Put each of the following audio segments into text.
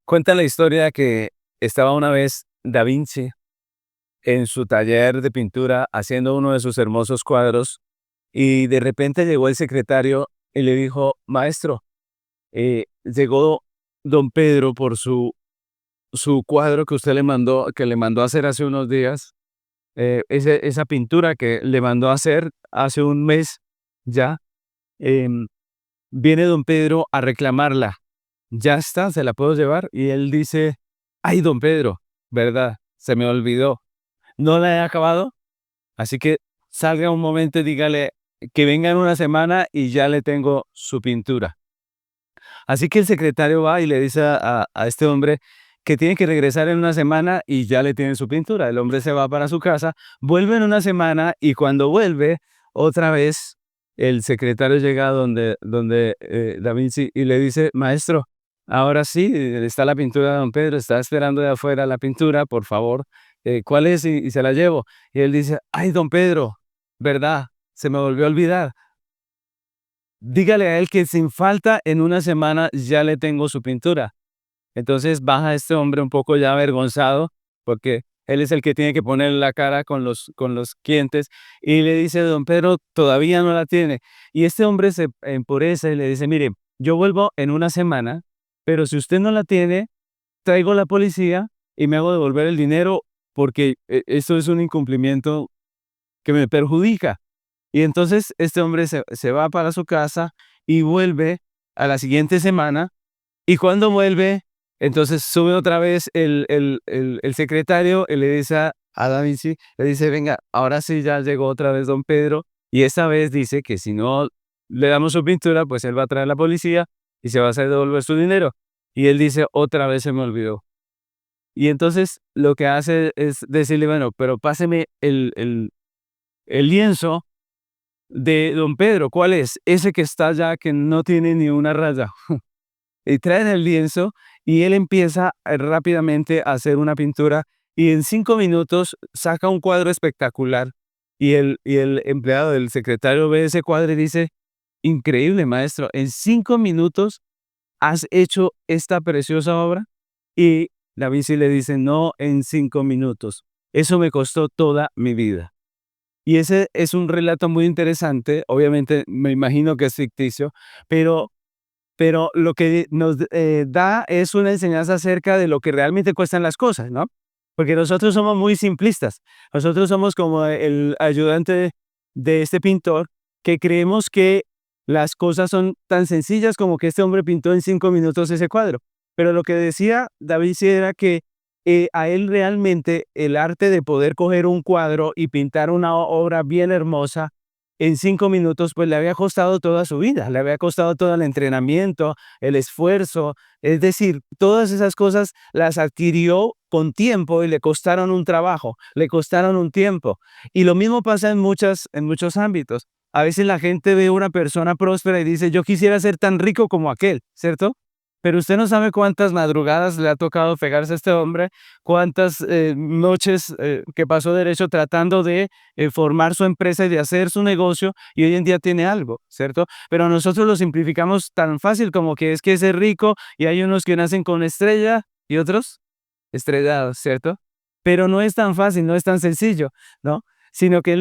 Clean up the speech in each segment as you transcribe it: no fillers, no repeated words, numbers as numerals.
Cuenta la historia que estaba una vez Da Vinci en su taller de pintura haciendo uno de sus hermosos cuadros y de repente llegó el secretario y le dijo, maestro, llegó don Pedro por su cuadro que usted le mandó a hacer hace unos días, esa pintura que le mandó a hacer hace un mes ya, em, viene don Pedro a reclamarla. Ya está, se la puedo llevar. Y él dice, ay, don Pedro, ¿verdad? Se me olvidó. No la he acabado, así que salga un momento y dígale que venga en una semana y ya le tengo su pintura. Así que el secretario va y le dice a este hombre que tiene que regresar en una semana y ya le tiene su pintura. El hombre se va para su casa, vuelve en una semana y cuando vuelve, otra vez el secretario llega donde Da Vinci y le dice, maestro, ahora sí, está la pintura de don Pedro, está esperando de afuera la pintura, por favor, ¿cuál es? Y se la llevo. Y él dice, ay, don Pedro, ¿verdad? Se me volvió a olvidar. Dígale a él que sin falta en una semana ya le tengo su pintura. Entonces baja este hombre un poco ya avergonzado, porque él es el que tiene que poner la cara con los clientes, y le dice, don Pedro, todavía no la tiene. Y este hombre se empurece y le dice, mire, yo vuelvo en una semana, pero si usted no la tiene, traigo la policía y me hago devolver el dinero porque esto es un incumplimiento que me perjudica. Y entonces este hombre se va para su casa y vuelve a la siguiente semana, y cuando vuelve, entonces sube otra vez el secretario y le dice a Da Vinci, le dice, venga, ahora sí ya llegó otra vez don Pedro, y esta vez dice que si no le damos su pintura, pues él va a traer a la policía y se va a hacer devolver su dinero. Y él dice, otra vez se me olvidó. Y entonces lo que hace es decirle, bueno, pero páseme el lienzo de don Pedro, ¿cuál es? Ese que está allá, que no tiene ni una raya. Y traen el lienzo y él empieza rápidamente a hacer una pintura y en 5 minutos saca un cuadro espectacular. Y el empleado del secretario ve ese cuadro y dice, increíble, maestro, en 5 minutos has hecho esta preciosa obra. Y Da Vinci le dice, no en 5 minutos, eso me costó toda mi vida. Y ese es un relato muy interesante, obviamente me imagino que es ficticio, pero lo que nos da es una enseñanza acerca de lo que realmente cuestan las cosas, ¿no? Porque nosotros somos muy simplistas. Nosotros somos como el ayudante de este pintor, que creemos que las cosas son tan sencillas como que este hombre pintó en 5 minutos ese cuadro. Pero lo que decía David sí era que a él realmente el arte de poder coger un cuadro y pintar una obra bien hermosa en 5 minutos, pues le había costado toda su vida, le había costado todo el entrenamiento, el esfuerzo, es decir, todas esas cosas las adquirió con tiempo y le costaron un trabajo, le costaron un tiempo. Y lo mismo pasa en muchos ámbitos. A veces la gente ve a una persona próspera y dice, yo quisiera ser tan rico como aquel, ¿cierto? Pero usted no sabe cuántas madrugadas le ha tocado pegarse a este hombre, cuántas noches que pasó derecho tratando de formar su empresa y de hacer su negocio, y hoy en día tiene algo, ¿cierto? Pero nosotros lo simplificamos tan fácil como que es rico, y hay unos que nacen con estrella y otros estrellados, ¿cierto? Pero no es tan fácil, no es tan sencillo, ¿no? Sino que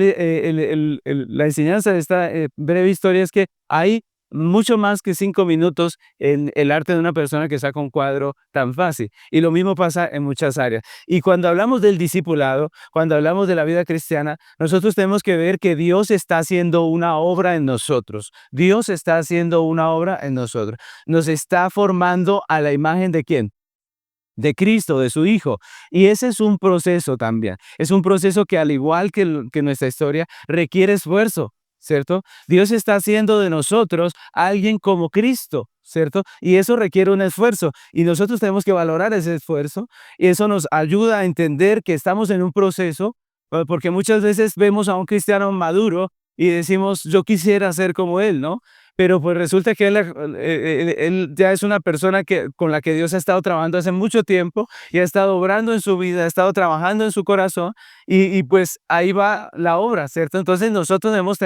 la enseñanza de esta breve historia es que hay mucho más que 5 minutos en el arte de una persona que saca un cuadro tan fácil. Y lo mismo pasa en muchas áreas. Y cuando hablamos del discipulado, cuando hablamos de la vida cristiana, nosotros tenemos que ver que Dios está haciendo una obra en nosotros. Dios está haciendo una obra en nosotros. Nos está formando a la imagen ¿de quién? De Cristo, de su Hijo. Y ese es un proceso también. Es un proceso que, al igual que nuestra historia, requiere esfuerzo, ¿cierto? Dios está haciendo de nosotros alguien como Cristo, ¿cierto? Y eso requiere un esfuerzo. Y nosotros tenemos que valorar ese esfuerzo. Y eso nos ayuda a entender que estamos en un proceso, porque muchas veces vemos a un cristiano maduro y decimos, yo quisiera ser como él, ¿no? Pero pues resulta que él ya es una persona con la que Dios ha estado trabajando hace mucho tiempo y ha estado obrando en su vida, ha estado trabajando en su corazón, y pues ahí va la obra, ¿cierto? Entonces nosotros debemos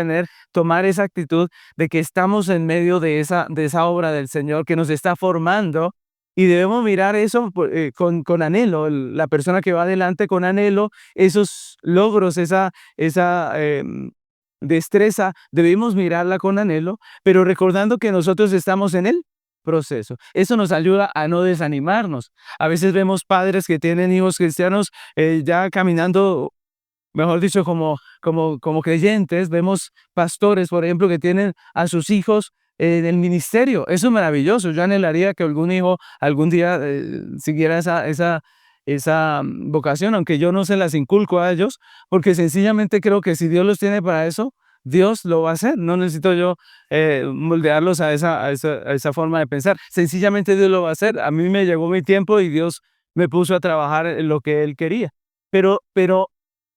tomar esa actitud de que estamos en medio de esa obra del Señor que nos está formando, Y debemos mirar eso con anhelo, la persona que va adelante con anhelo, esos logros, esa destreza, debemos mirarla con anhelo, pero recordando que nosotros estamos en el proceso. Eso nos ayuda a no desanimarnos. A veces vemos padres que tienen hijos cristianos ya caminando, mejor dicho, como creyentes. Vemos pastores, por ejemplo, que tienen a sus hijos en el ministerio. Eso es maravilloso. Yo anhelaría que algún hijo algún día siguiera esa vocación, aunque yo no se las inculco a ellos, porque sencillamente creo que si Dios los tiene para eso, Dios lo va a hacer. No necesito yo moldearlos a esa forma de pensar. Sencillamente Dios lo va a hacer. A mí me llegó mi tiempo y Dios me puso a trabajar en lo que Él quería. Pero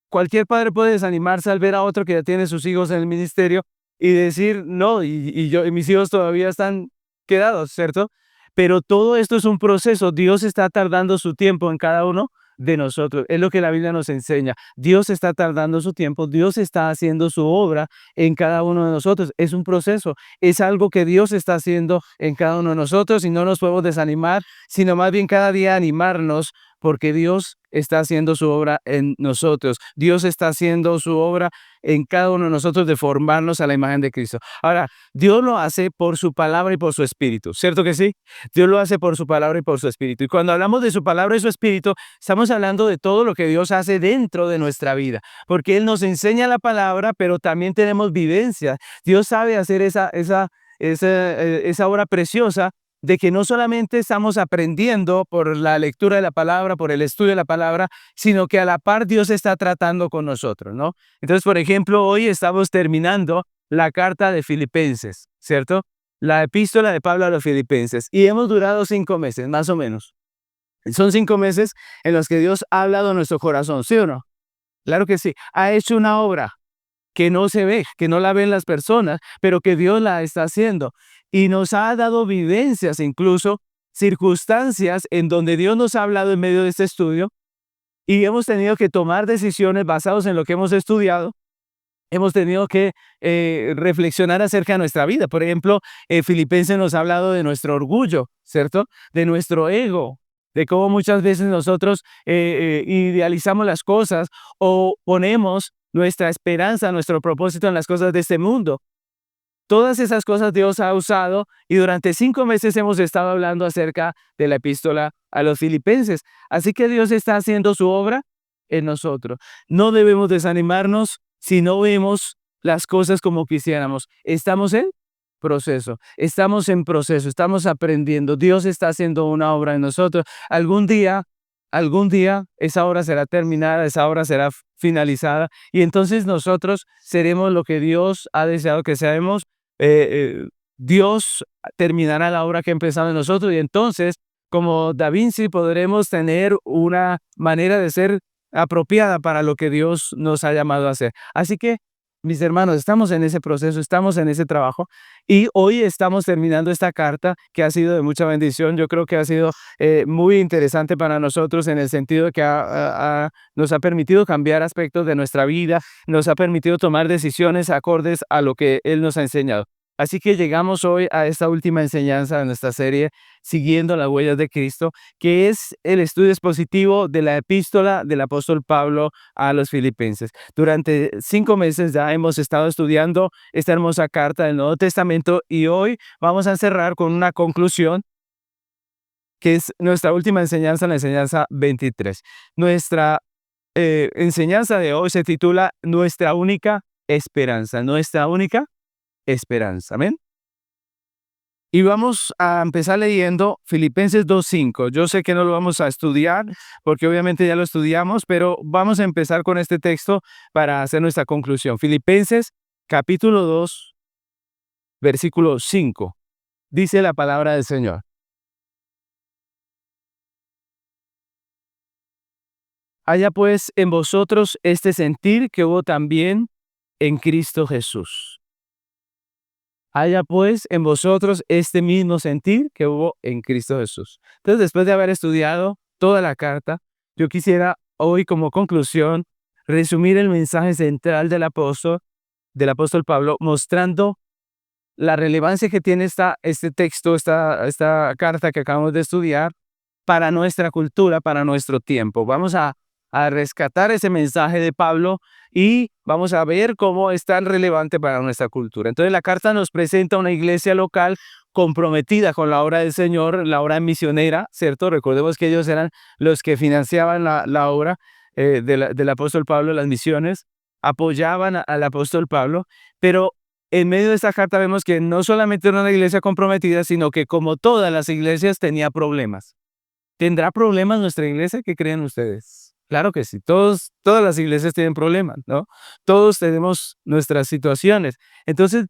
cualquier padre puede desanimarse al ver a otro que ya tiene sus hijos en el ministerio y decir, no, y mis hijos todavía están quedados, ¿cierto? Pero todo esto es un proceso. Dios está tardando su tiempo en cada uno de nosotros. Es lo que la Biblia nos enseña. Dios está tardando su tiempo. Dios está haciendo su obra en cada uno de nosotros. Es un proceso. Es algo que Dios está haciendo en cada uno de nosotros y no nos podemos desanimar, sino más bien cada día animarnos porque Dios está haciendo su obra en nosotros. Dios está haciendo su obra en cada uno de nosotros de formarnos a la imagen de Cristo. Ahora, Dios lo hace por su palabra y por su espíritu, ¿cierto que sí? Dios lo hace por su palabra y por su espíritu. Y cuando hablamos de su palabra y su espíritu, estamos hablando de todo lo que Dios hace dentro de nuestra vida, porque Él nos enseña la palabra, pero también tenemos vivencia. Dios sabe hacer esa obra preciosa de que no solamente estamos aprendiendo por la lectura de la palabra, por el estudio de la palabra, sino que a la par Dios está tratando con nosotros, ¿no? Entonces, por ejemplo, hoy estamos terminando la carta de Filipenses, ¿cierto? La epístola de Pablo a los Filipenses. Y hemos durado 5 meses, más o menos. Son 5 meses en los que Dios ha hablado a nuestro corazón, ¿sí o no? Claro que sí. Ha hecho una obra que no se ve, que no la ven las personas, pero que Dios la está haciendo. Y nos ha dado vivencias, incluso circunstancias en donde Dios nos ha hablado en medio de este estudio y hemos tenido que tomar decisiones basadas en lo que hemos estudiado. Hemos tenido que reflexionar acerca de nuestra vida. Por ejemplo, Filipenses nos ha hablado de nuestro orgullo, ¿cierto? De nuestro ego, de cómo muchas veces nosotros idealizamos las cosas o ponemos nuestra esperanza, nuestro propósito en las cosas de este mundo. Todas esas cosas Dios ha usado y durante 5 meses hemos estado hablando acerca de la epístola a los Filipenses. Así que Dios está haciendo su obra en nosotros. No debemos desanimarnos si no vemos las cosas como quisiéramos. Estamos en proceso, estamos aprendiendo. Dios está haciendo una obra en nosotros. Algún día esa obra será terminada, esa obra será finalizada y entonces nosotros seremos lo que Dios ha deseado que seamos. Dios terminará la obra que ha empezado en nosotros y entonces, como Da Vinci, podremos tener una manera de ser apropiada para lo que Dios nos ha llamado a hacer. Así que, mis hermanos, estamos en ese proceso, estamos en ese trabajo y hoy estamos terminando esta carta que ha sido de mucha bendición. Yo creo que ha sido muy interesante para nosotros en el sentido de que nos ha permitido cambiar aspectos de nuestra vida, nos ha permitido tomar decisiones acordes a lo que Él nos ha enseñado. Así que llegamos hoy a esta última enseñanza de nuestra serie, Siguiendo las huellas de Cristo, que es el estudio expositivo de la epístola del apóstol Pablo a los Filipenses. Durante 5 meses ya hemos estado estudiando esta hermosa carta del Nuevo Testamento y hoy vamos a cerrar con una conclusión que es nuestra última enseñanza, la enseñanza 23. Nuestra enseñanza de hoy se titula Nuestra única esperanza, nuestra única esperanza. Amén. Y vamos a empezar leyendo Filipenses 2:5. Yo sé que no lo vamos a estudiar porque obviamente ya lo estudiamos, pero vamos a empezar con este texto para hacer nuestra conclusión. Filipenses capítulo 2, versículo 5. Dice la palabra del Señor. Haya pues en vosotros este sentir que hubo también en Cristo Jesús. Haya pues en vosotros este mismo sentir que hubo en Cristo Jesús. Entonces, después de haber estudiado toda la carta, yo quisiera hoy como conclusión resumir el mensaje central del apóstol Pablo, mostrando la relevancia que tiene este texto, esta carta que acabamos de estudiar para nuestra cultura, para nuestro tiempo. Vamos a rescatar ese mensaje de Pablo y vamos a ver cómo es tan relevante para nuestra cultura. Entonces la carta nos presenta una iglesia local comprometida con la obra del Señor, la obra misionera, ¿cierto? Recordemos que ellos eran los que financiaban la obra del apóstol Pablo, las misiones, apoyaban al apóstol Pablo, pero en medio de esta carta vemos que no solamente era una iglesia comprometida, sino que como todas las iglesias tenía problemas. ¿Tendrá problemas nuestra iglesia? ¿Qué creen ustedes? Claro que sí, todas las iglesias tienen problemas, ¿no? Todos tenemos nuestras situaciones. Entonces,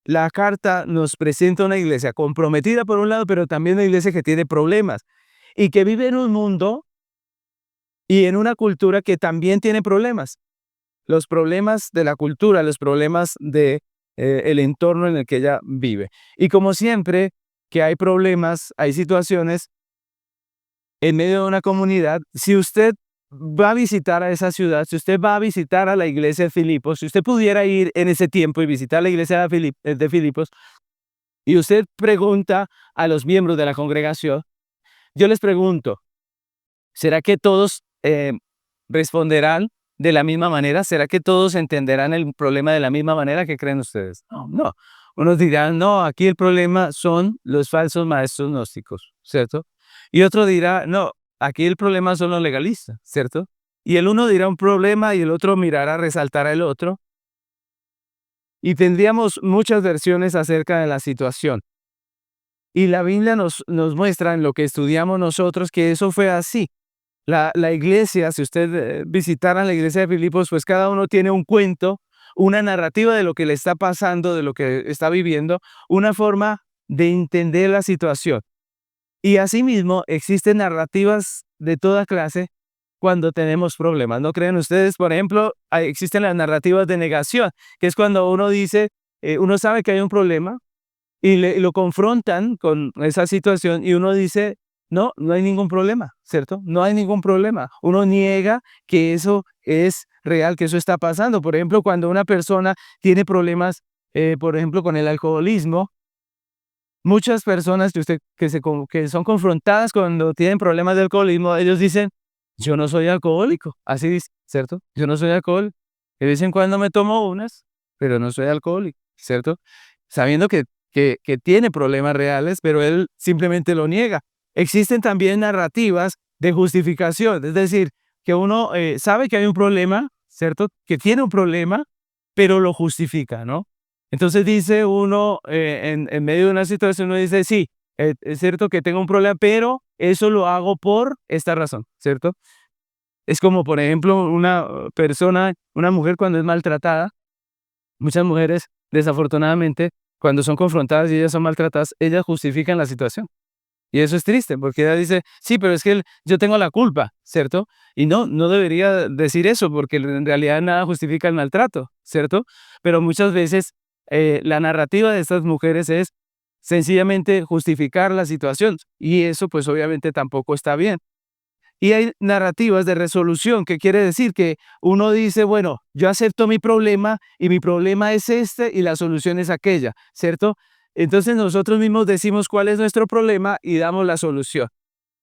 la carta nos presenta una iglesia comprometida por un lado, pero también una iglesia que tiene problemas y que vive en un mundo y en una cultura que también tiene problemas. Los problemas de la cultura, los problemas de el entorno en el que ella vive. Y como siempre que hay problemas, hay situaciones en medio de una comunidad, si usted va a visitar a esa ciudad, si usted va a visitar a la iglesia de Filipos, si usted pudiera ir en ese tiempo y visitar la iglesia de Filipos, y usted pregunta a los miembros de la congregación, yo les pregunto, ¿será que todos responderán de la misma manera? ¿Será que todos entenderán el problema de la misma manera? ¿Qué creen ustedes? No, no. Unos dirán, no, aquí el problema son los falsos maestros gnósticos, ¿cierto? Y otro dirá, no, aquí el problema son los legalistas, ¿cierto? Y el uno dirá un problema y el otro mirará resaltar al otro. Y tendríamos muchas versiones acerca de la situación. Y la Biblia nos muestra en lo que estudiamos nosotros que eso fue así. La iglesia, si usted visitara la iglesia de Filipos, pues cada uno tiene un cuento, una narrativa de lo que le está pasando, de lo que está viviendo, una forma de entender la situación. Y asimismo, existen narrativas de toda clase cuando tenemos problemas. ¿No creen ustedes? Por ejemplo, existen las narrativas de negación, que es cuando uno dice, uno sabe que hay un problema y lo confrontan con esa situación y uno dice, no, no hay ningún problema, ¿cierto? No hay ningún problema. Uno niega que eso es real, que eso está pasando. Por ejemplo, cuando una persona tiene problemas, por ejemplo, con el alcoholismo, muchas personas que son confrontadas cuando tienen problemas de alcoholismo, ellos dicen, yo no soy alcohólico, así dice, ¿cierto? Yo no soy alcohólico. De vez en cuando me tomo unas, pero no soy alcohólico, ¿cierto? Sabiendo que tiene problemas reales, pero él simplemente lo niega. Existen también narrativas de justificación, es decir, que uno sabe que hay un problema, ¿cierto? Que tiene un problema, pero lo justifica, ¿no? Entonces dice uno, en medio de una situación, uno dice, sí, es cierto que tengo un problema, pero eso lo hago por esta razón, ¿cierto? Es como, por ejemplo, una persona, una mujer cuando es maltratada, muchas mujeres, desafortunadamente, cuando son confrontadas y ellas son maltratadas, ellas justifican la situación. Y eso es triste, porque ella dice, sí, pero es que yo tengo la culpa, ¿cierto? Y no debería decir eso, porque en realidad nada justifica el maltrato, ¿cierto? Pero muchas veces la narrativa de estas mujeres es sencillamente justificar la situación, y eso pues obviamente tampoco está bien. Y hay narrativas de resolución, que quiere decir que uno dice, bueno, yo acepto mi problema y mi problema es este y la solución es aquella, ¿cierto? Entonces nosotros mismos decimos cuál es nuestro problema y damos la solución.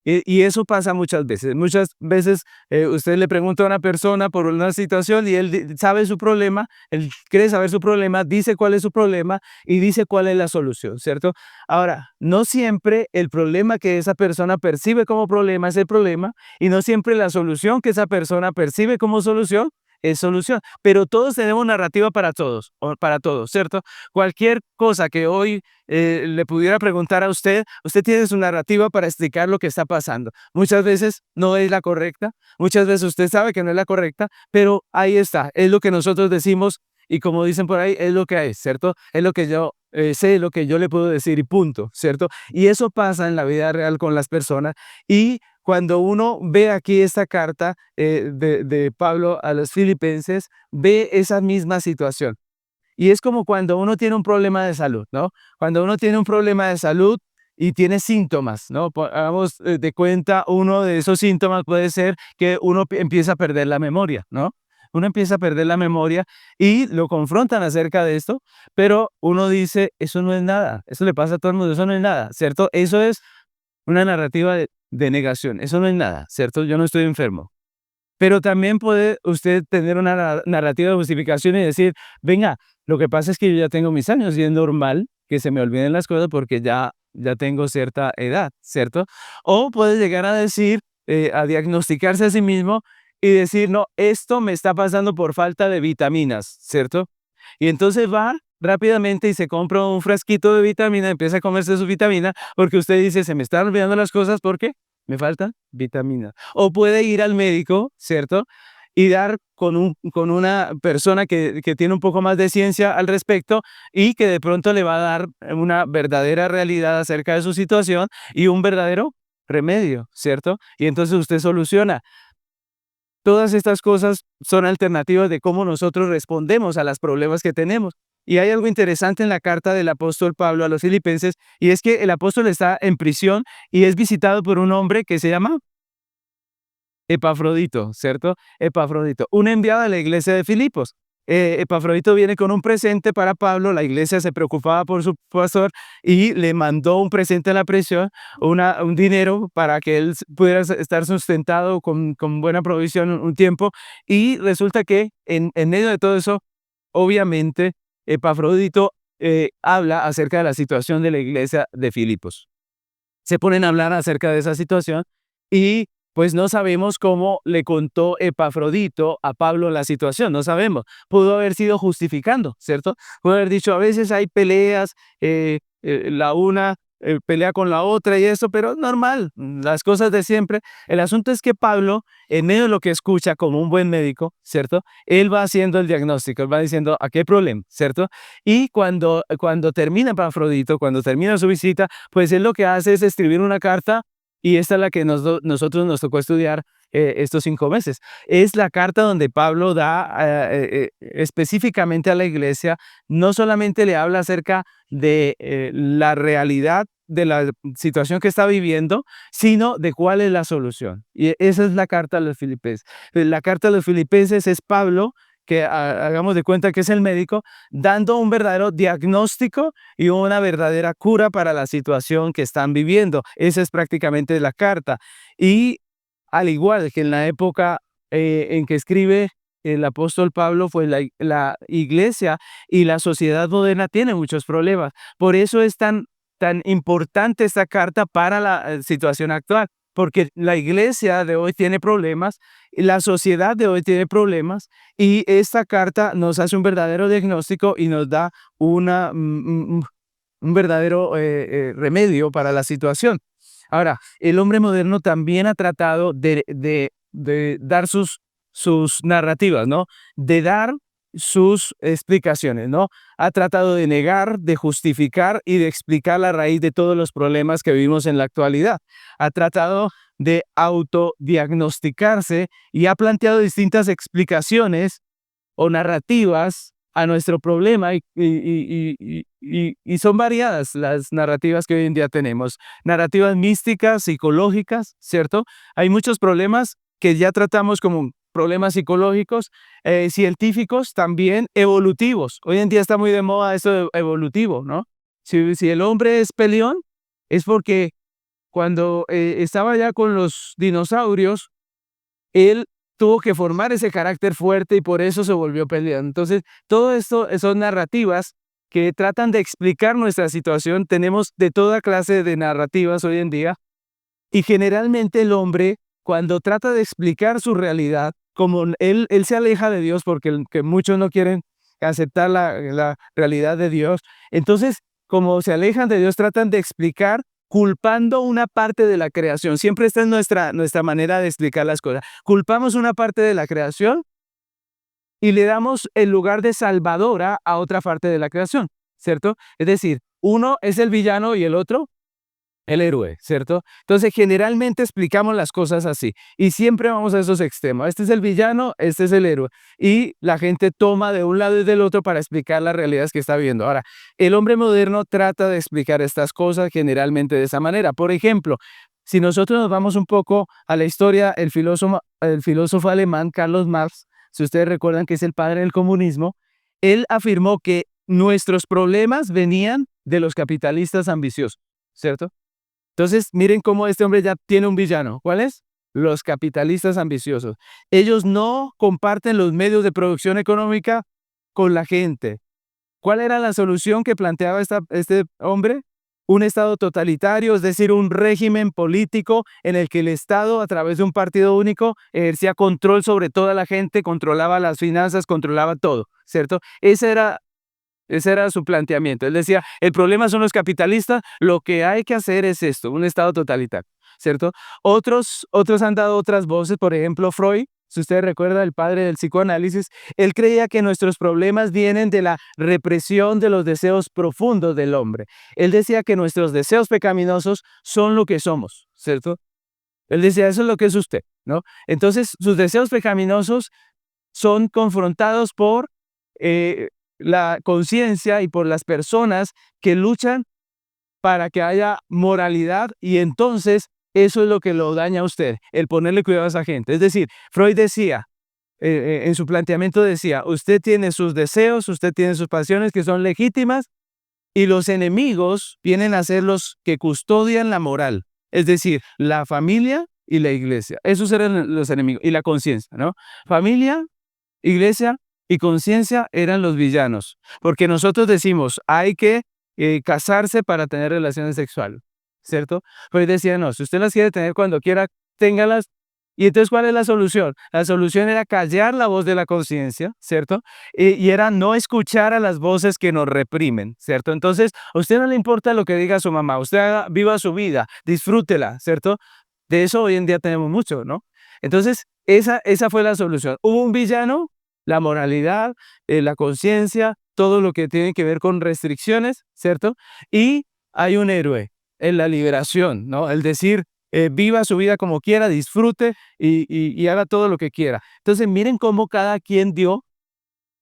Y eso pasa muchas veces. Muchas veces usted le pregunta a una persona por una situación y él sabe su problema, él quiere saber su problema, dice cuál es su problema y dice cuál es la solución, ¿cierto? Ahora, no siempre el problema que esa persona percibe como problema es el problema y no siempre la solución que esa persona percibe como solución es solución, pero todos tenemos narrativa para todos, o para todos, ¿cierto? Cualquier cosa que hoy le pudiera preguntar a usted, usted tiene su narrativa para explicar lo que está pasando. Muchas veces no es la correcta, muchas veces usted sabe que no es la correcta, pero ahí está, es lo que nosotros decimos y como dicen por ahí, es lo que hay, ¿cierto? Es lo que yo sé, lo que yo le puedo decir y punto, ¿cierto? Y eso pasa en la vida real con las personas y cuando uno ve aquí esta carta de Pablo a los filipenses, ve esa misma situación. Y es como cuando uno tiene un problema de salud, ¿no? Cuando uno tiene un problema de salud y tiene síntomas, ¿no? Hagamos de cuenta, uno de esos síntomas puede ser que uno empieza a perder la memoria, ¿no? uno empieza a perder la memoria y lo confrontan acerca de esto, pero uno dice, eso no es nada, eso le pasa a todo el mundo, eso no es nada, ¿cierto? Eso es una narrativa de negación, eso no es nada, ¿cierto? Yo no estoy enfermo. Pero también puede usted tener una narrativa de justificación y decir, venga, lo que pasa es que yo ya tengo mis años y es normal que se me olviden las cosas porque ya tengo cierta edad, ¿cierto? O puede llegar a decir, a diagnosticarse a sí mismo y decir, no, esto me está pasando por falta de vitaminas, ¿cierto? Y entonces va rápidamente y se compra un frasquito de vitamina, empieza a comerse su vitamina porque usted dice, se me están olvidando las cosas porque me faltan vitaminas. O puede ir al médico, ¿cierto? Y dar con una persona que tiene un poco más de ciencia al respecto y que de pronto le va a dar una verdadera realidad acerca de su situación y un verdadero remedio, ¿cierto? Y entonces usted soluciona. Todas estas cosas son alternativas de cómo nosotros respondemos a los problemas que tenemos. Y hay algo interesante en la carta del apóstol Pablo a los filipenses, y es que el apóstol está en prisión y es visitado por un hombre que se llama Epafrodito, ¿cierto? Epafrodito, un enviado de la iglesia de Filipos. Epafrodito viene con un presente para Pablo, la iglesia se preocupaba por su pastor y le mandó un presente a la prisión, un dinero para que él pudiera estar sustentado con buena provisión un tiempo. Y resulta que en medio de todo eso, obviamente, Epafrodito habla acerca de la situación de la iglesia de Filipos. Se ponen a hablar acerca de esa situación y pues no sabemos cómo le contó Epafrodito a Pablo la situación, no sabemos. Pudo haber sido justificando, ¿cierto? Pudo haber dicho, a veces hay peleas, la una pelea con la otra y eso, pero es normal, las cosas de siempre. El asunto es que Pablo, en medio de lo que escucha como un buen médico, ¿cierto? Él va haciendo el diagnóstico, él va diciendo, ¿a qué problema? ¿Cierto? Y cuando termina Epafrodito, cuando termina su visita, pues él lo que hace es escribir una carta y esta es la que nosotros nos tocó estudiar estos 5 meses. Es la carta donde Pablo da específicamente a la iglesia, no solamente le habla acerca de la realidad de la situación que está viviendo, sino de cuál es la solución. Y esa es la carta a los filipenses. La carta a los filipenses es Pablo, que hagamos de cuenta que es el médico, dando un verdadero diagnóstico y una verdadera cura para la situación que están viviendo. Esa es prácticamente la carta. Y al igual que en la época en que escribe el apóstol Pablo, pues la iglesia y la sociedad moderna tienen muchos problemas. Por eso es tan importante esta carta para la situación actual, porque la iglesia de hoy tiene problemas, y la sociedad de hoy tiene problemas, y esta carta nos hace un verdadero diagnóstico y nos da un verdadero remedio para la situación. Ahora, el hombre moderno también ha tratado de dar sus narrativas, ¿no? De dar sus explicaciones, ¿no? Ha tratado de negar, de justificar y de explicar la raíz de todos los problemas que vivimos en la actualidad. Ha tratado de autodiagnosticarse y ha planteado distintas explicaciones o narrativas a nuestro problema y son variadas las narrativas que hoy en día tenemos. Narrativas místicas, psicológicas, ¿cierto? Hay muchos problemas que ya tratamos como problemas psicológicos, científicos, también evolutivos. Hoy en día está muy de moda eso de evolutivo, ¿no? Si el hombre es peleón, es porque cuando estaba ya con los dinosaurios, él tuvo que formar ese carácter fuerte y por eso se volvió peleón. Entonces, todo esto son narrativas que tratan de explicar nuestra situación. Tenemos de toda clase de narrativas hoy en día y generalmente el hombre, cuando trata de explicar su realidad, como él se aleja de Dios porque que muchos no quieren aceptar la realidad de Dios, entonces, como se alejan de Dios, tratan de explicar culpando una parte de la creación. Siempre esta es nuestra manera de explicar las cosas. Culpamos una parte de la creación y le damos el lugar de salvadora a otra parte de la creación, ¿cierto? Es decir, uno es el villano y el otro el héroe, ¿cierto? Entonces, generalmente explicamos las cosas así y siempre vamos a esos extremos. Este es el villano, este es el héroe. Y la gente toma de un lado y del otro para explicar las realidades que está viendo. Ahora, el hombre moderno trata de explicar estas cosas generalmente de esa manera. Por ejemplo, si nosotros nos vamos un poco a la historia, el filósofo alemán Carlos Marx si ustedes recuerdan que es el padre del comunismo, él afirmó que nuestros problemas venían de los capitalistas ambiciosos, ¿cierto? Entonces, miren cómo este hombre ya tiene un villano. ¿Cuál es? Los capitalistas ambiciosos. Ellos no comparten los medios de producción económica con la gente. ¿Cuál era la solución que planteaba este hombre? Un Estado totalitario, es decir, un régimen político en el que el Estado, a través de un partido único, ejercía control sobre toda la gente, controlaba las finanzas, controlaba todo, ¿cierto? Ese era su planteamiento. Él decía, el problema son los capitalistas, lo que hay que hacer es esto, un Estado totalitario, ¿cierto? Otros han dado otras voces, por ejemplo, Freud, si usted recuerda, el padre del psicoanálisis, él creía que nuestros problemas vienen de la represión de los deseos profundos del hombre. Él decía que nuestros deseos pecaminosos son lo que somos, ¿cierto? Él decía, eso es lo que es usted, ¿no? Entonces, sus deseos pecaminosos son confrontados por la conciencia y por las personas que luchan para que haya moralidad, y entonces eso es lo que lo daña a usted, el ponerle cuidado a esa gente. Es decir, Freud decía, en su planteamiento decía, usted tiene sus deseos, usted tiene sus pasiones que son legítimas, y los enemigos vienen a ser los que custodian la moral, es decir, la familia y la iglesia. Esos eran los enemigos, y la conciencia, ¿no? Familia, iglesia y conciencia eran los villanos, porque nosotros decimos, hay que casarse para tener relaciones sexuales, ¿cierto? Pues decía, no, si usted las quiere tener cuando quiera, téngalas. Y entonces, ¿cuál es la solución? La solución era callar la voz de la conciencia, ¿cierto? Y era no escuchar a las voces que nos reprimen, ¿cierto? Entonces, a usted no le importa lo que diga su mamá, usted viva su vida, disfrútela, ¿cierto? De eso hoy en día tenemos mucho, ¿no? Entonces, esa fue la solución. Hubo un villano, la moralidad, la conciencia, todo lo que tiene que ver con restricciones, ¿cierto? Y hay un héroe en la liberación, ¿no? El decir, viva su vida como quiera, disfrute y haga todo lo que quiera. Entonces, miren cómo cada quien dio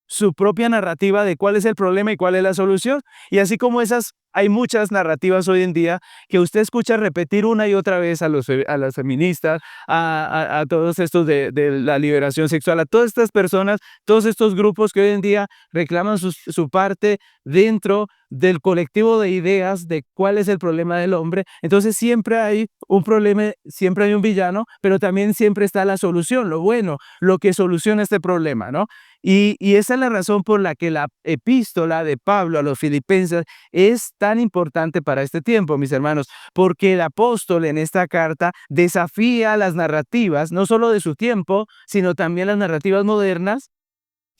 su propia narrativa de cuál es el problema y cuál es la solución. Y así como esas, hay muchas narrativas hoy en día que usted escucha repetir una y otra vez a las feministas, a todos estos de la liberación sexual, a todas estas personas, todos estos grupos que hoy en día reclaman su parte dentro del colectivo de ideas de cuál es el problema del hombre. Entonces siempre hay un problema, siempre hay un villano, pero también siempre está la solución, lo bueno, lo que soluciona este problema, ¿no? Y esa es la razón por la que la epístola de Pablo a los filipenses es tan importante para este tiempo, mis hermanos, porque el apóstol en esta carta desafía las narrativas, no solo de su tiempo, sino también las narrativas modernas,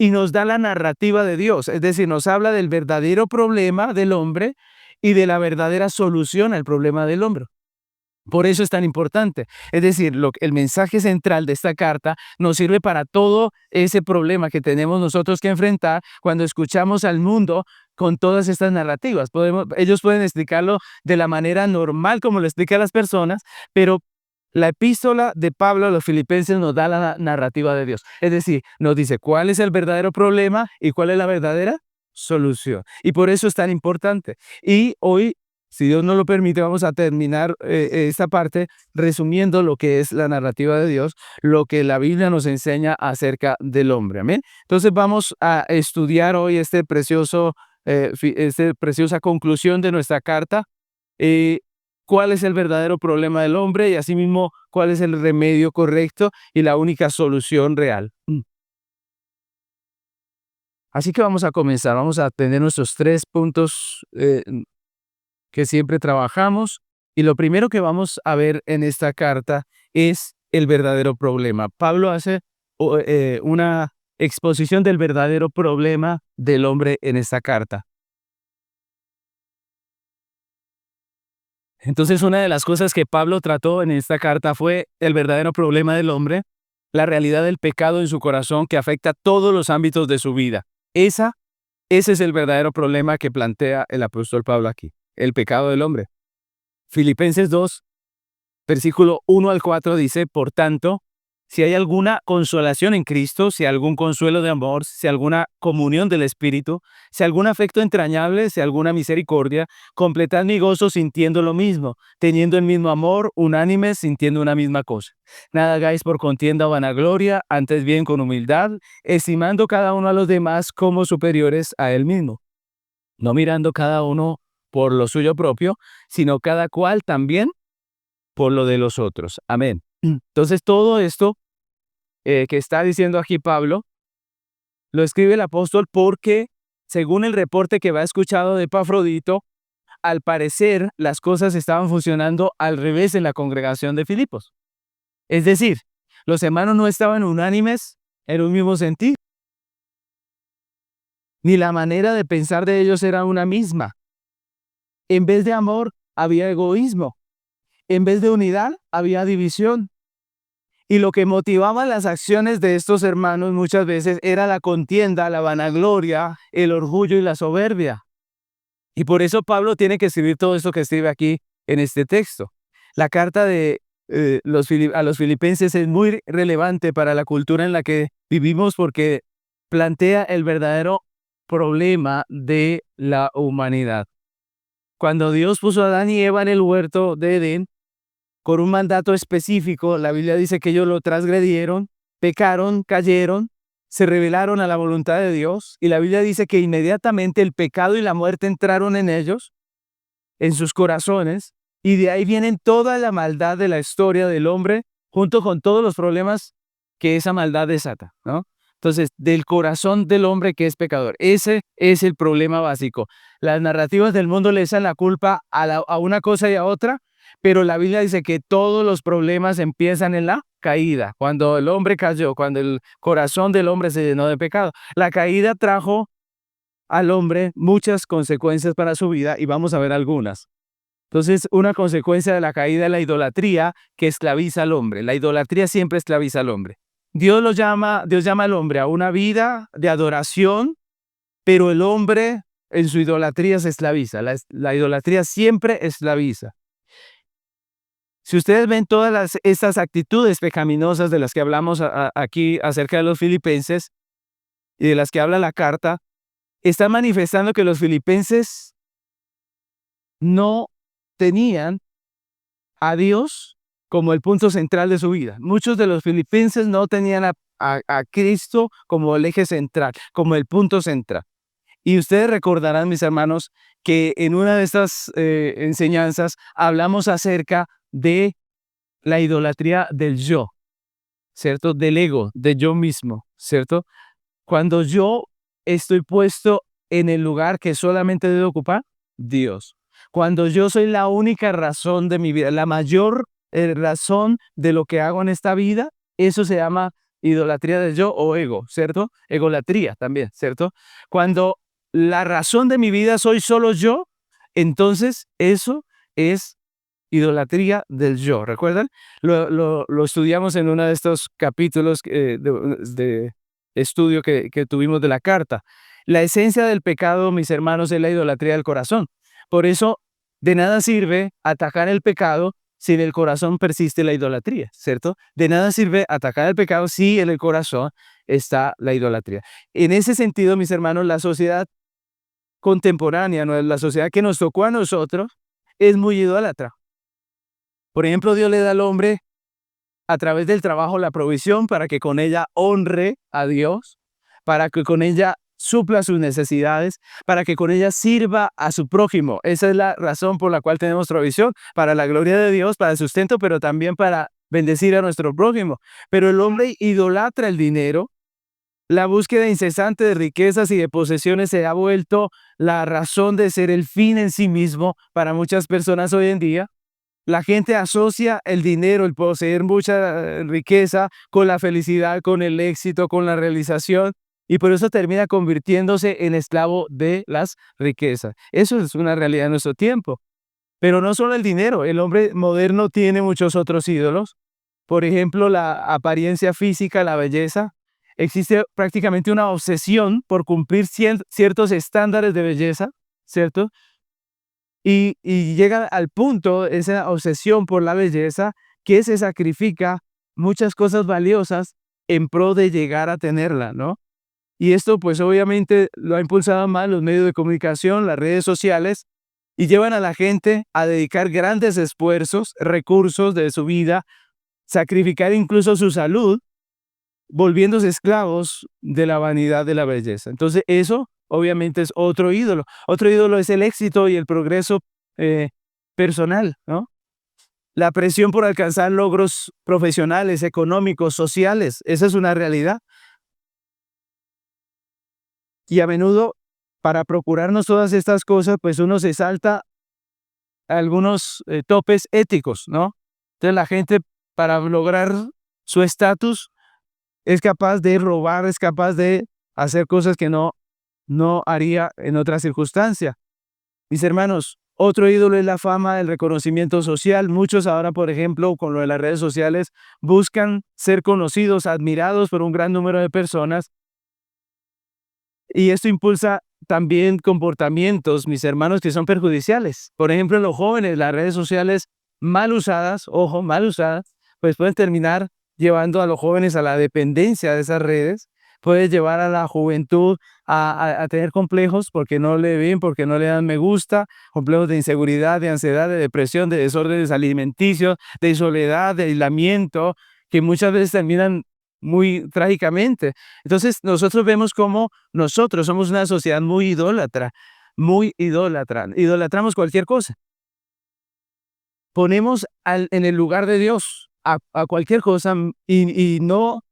y nos da la narrativa de Dios, es decir, nos habla del verdadero problema del hombre y de la verdadera solución al problema del hombre. Por eso es tan importante. Es decir, el mensaje central de esta carta nos sirve para todo ese problema que tenemos nosotros que enfrentar cuando escuchamos al mundo con todas estas narrativas. Ellos pueden explicarlo de la manera normal como lo explican las personas, pero la epístola de Pablo a los filipenses nos da la narrativa de Dios. Es decir, nos dice cuál es el verdadero problema y cuál es la verdadera solución. Y por eso es tan importante. Y hoy, si Dios nos lo permite, vamos a terminar esta parte resumiendo lo que es la narrativa de Dios, lo que la Biblia nos enseña acerca del hombre. Amén. Entonces vamos a estudiar hoy esta preciosa conclusión de nuestra carta. ¿Cuál es el verdadero problema del hombre? Y asimismo, ¿cuál es el remedio correcto y la única solución real? Así que vamos a comenzar. Vamos a tener nuestros 3 puntos que siempre trabajamos, y lo primero que vamos a ver en esta carta es el verdadero problema. Pablo hace una exposición del verdadero problema del hombre en esta carta. Entonces, una de las cosas que Pablo trató en esta carta fue el verdadero problema del hombre, la realidad del pecado en su corazón que afecta todos los ámbitos de su vida. Ese es el verdadero problema que plantea el apóstol Pablo aquí, el pecado del hombre. Filipenses 2, versículo 1 al 4 dice, por tanto, si hay alguna consolación en Cristo, si hay algún consuelo de amor, si hay alguna comunión del Espíritu, si hay algún afecto entrañable, si hay alguna misericordia, completad mi gozo sintiendo lo mismo, teniendo el mismo amor, unánimes, sintiendo una misma cosa. Nada hagáis por contienda o vanagloria, antes bien con humildad, estimando cada uno a los demás como superiores a él mismo, no mirando cada uno por lo suyo propio, sino cada cual también por lo de los otros. Amén. Entonces todo esto que está diciendo aquí Pablo, lo escribe el apóstol porque, según el reporte que va escuchado de Epafrodito, al parecer las cosas estaban funcionando al revés en la congregación de Filipos. Es decir, los hermanos no estaban unánimes en un mismo sentido, ni la manera de pensar de ellos era una misma. En vez de amor, había egoísmo. En vez de unidad, había división. Y lo que motivaba las acciones de estos hermanos muchas veces era la contienda, la vanagloria, el orgullo y la soberbia. Y por eso Pablo tiene que escribir todo esto que escribe aquí en este texto. La carta de a los filipenses es muy relevante para la cultura en la que vivimos porque plantea el verdadero problema de la humanidad. Cuando Dios puso a Adán y Eva en el huerto de Edén, con un mandato específico, la Biblia dice que ellos lo transgredieron, pecaron, cayeron, se rebelaron a la voluntad de Dios, y la Biblia dice que inmediatamente el pecado y la muerte entraron en ellos, en sus corazones, y de ahí vienen toda la maldad de la historia del hombre, junto con todos los problemas que esa maldad desata, ¿no? Entonces, del corazón del hombre que es pecador. Ese es el problema básico. Las narrativas del mundo le echan la culpa a una cosa y a otra, pero la Biblia dice que todos los problemas empiezan en la caída. Cuando el hombre cayó, cuando el corazón del hombre se llenó de pecado. La caída trajo al hombre muchas consecuencias para su vida y vamos a ver algunas. Entonces, una consecuencia de la caída es la idolatría que esclaviza al hombre. La idolatría siempre esclaviza al hombre. Dios llama al hombre a una vida de adoración, pero el hombre en su idolatría se esclaviza. La idolatría siempre esclaviza. Si ustedes ven todas estas actitudes pecaminosas de las que hablamos aquí acerca de los filipenses y de las que habla la carta, están manifestando que los filipenses no tenían a Dios como el punto central de su vida. Muchos de los filipenses no tenían a Cristo como el eje central, como el punto central. Y ustedes recordarán, mis hermanos, que en una de estas enseñanzas hablamos acerca de la idolatría del yo, ¿cierto? Del ego, de yo mismo, ¿cierto? Cuando yo estoy puesto en el lugar que solamente debe ocupar Dios. Cuando yo soy la única razón de mi vida, la mayor razón de lo que hago en esta vida, eso se llama idolatría del yo o ego, ¿cierto? Egolatría también, ¿cierto? Cuando la razón de mi vida soy solo yo, entonces eso es idolatría del yo. ¿Recuerdan? Lo estudiamos en uno de estos capítulos de estudio que tuvimos de la carta. La esencia del pecado, mis hermanos, es la idolatría del corazón. Por eso, de nada sirve atacar el pecado si en el corazón persiste la idolatría, ¿cierto? De nada sirve atacar el pecado si en el corazón está la idolatría. En ese sentido, mis hermanos, la sociedad contemporánea, la sociedad que nos tocó a nosotros, es muy idólatra. Por ejemplo, Dios le da al hombre a través del trabajo la provisión para que con ella honre a Dios, para que con ella supla sus necesidades, para que con ella sirva a su prójimo. Esa es la razón por la cual tenemos provisión, para la gloria de Dios, para el sustento, pero también para bendecir a nuestro prójimo. Pero el hombre idolatra el dinero. La búsqueda incesante de riquezas y de posesiones se ha vuelto la razón de ser, el fin en sí mismo para muchas personas hoy en día. La gente asocia el dinero, el poseer mucha riqueza, con la felicidad, con el éxito, con la realización, y por eso termina convirtiéndose en esclavo de las riquezas. Eso es una realidad de nuestro tiempo. Pero no solo el dinero, el hombre moderno tiene muchos otros ídolos. Por ejemplo, la apariencia física, la belleza. Existe prácticamente una obsesión por cumplir ciertos estándares de belleza, ¿cierto? Y llega al punto, esa obsesión por la belleza, que se sacrifica muchas cosas valiosas en pro de llegar a tenerla, ¿no? Y esto, pues obviamente lo ha impulsado más los medios de comunicación, las redes sociales, y llevan a la gente a dedicar grandes esfuerzos, recursos de su vida, sacrificar incluso su salud, volviéndose esclavos de la vanidad de la belleza. Entonces, eso obviamente es otro ídolo. Otro ídolo es el éxito y el progreso personal, ¿no? La presión por alcanzar logros profesionales, económicos, sociales, esa es una realidad. Y a menudo, para procurarnos todas estas cosas, pues uno se salta algunos topes éticos, ¿no? Entonces la gente, para lograr su estatus, es capaz de robar, es capaz de hacer cosas que no haría en otra circunstancia. Mis hermanos, otro ídolo es la fama, el reconocimiento social. Muchos ahora, por ejemplo, con lo de las redes sociales, buscan ser conocidos, admirados por un gran número de personas. Y esto impulsa también comportamientos, mis hermanos, que son perjudiciales. Por ejemplo, en los jóvenes, las redes sociales mal usadas, ojo, mal usadas, pues pueden terminar llevando a los jóvenes a la dependencia de esas redes, puede llevar a la juventud a tener complejos porque no le ven, porque no le dan me gusta, complejos de inseguridad, de ansiedad, de depresión, de desórdenes alimenticios, de soledad, de aislamiento, que muchas veces terminan muy trágicamente. Entonces, nosotros vemos cómo nosotros somos una sociedad muy idólatra, muy idólatra. Idolatramos cualquier cosa. Ponemos en el lugar de Dios a cualquier cosa y no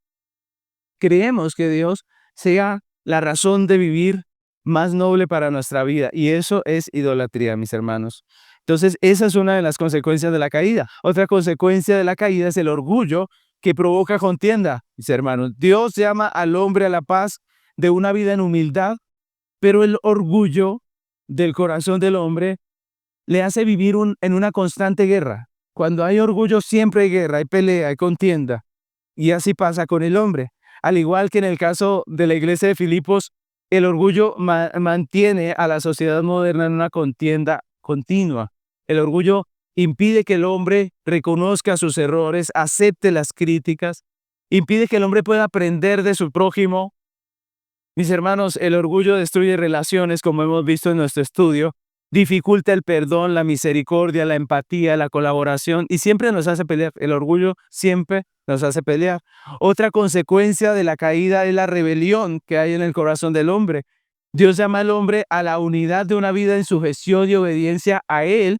creemos que Dios sea la razón de vivir más noble para nuestra vida. Y eso es idolatría, mis hermanos. Entonces, esa es una de las consecuencias de la caída. Otra consecuencia de la caída es el orgullo que provoca contienda, mis hermanos. Dios llama al hombre a la paz de una vida en humildad, pero el orgullo del corazón del hombre le hace vivir en una constante guerra. Cuando hay orgullo siempre hay guerra, hay pelea, hay contienda. Y así pasa con el hombre. Al igual que en el caso de la iglesia de Filipos, el orgullo mantiene a la sociedad moderna en una contienda continua. El orgullo impide que el hombre reconozca sus errores, acepte las críticas, impide que el hombre pueda aprender de su prójimo. Mis hermanos, el orgullo destruye relaciones, como hemos visto en nuestro estudio, dificulta el perdón, la misericordia, la empatía, la colaboración y siempre nos hace pelear. El orgullo siempre nos hace pelear. Otra consecuencia de la caída es la rebelión que hay en el corazón del hombre. Dios llama al hombre a la unidad de una vida en sujeción y obediencia a Él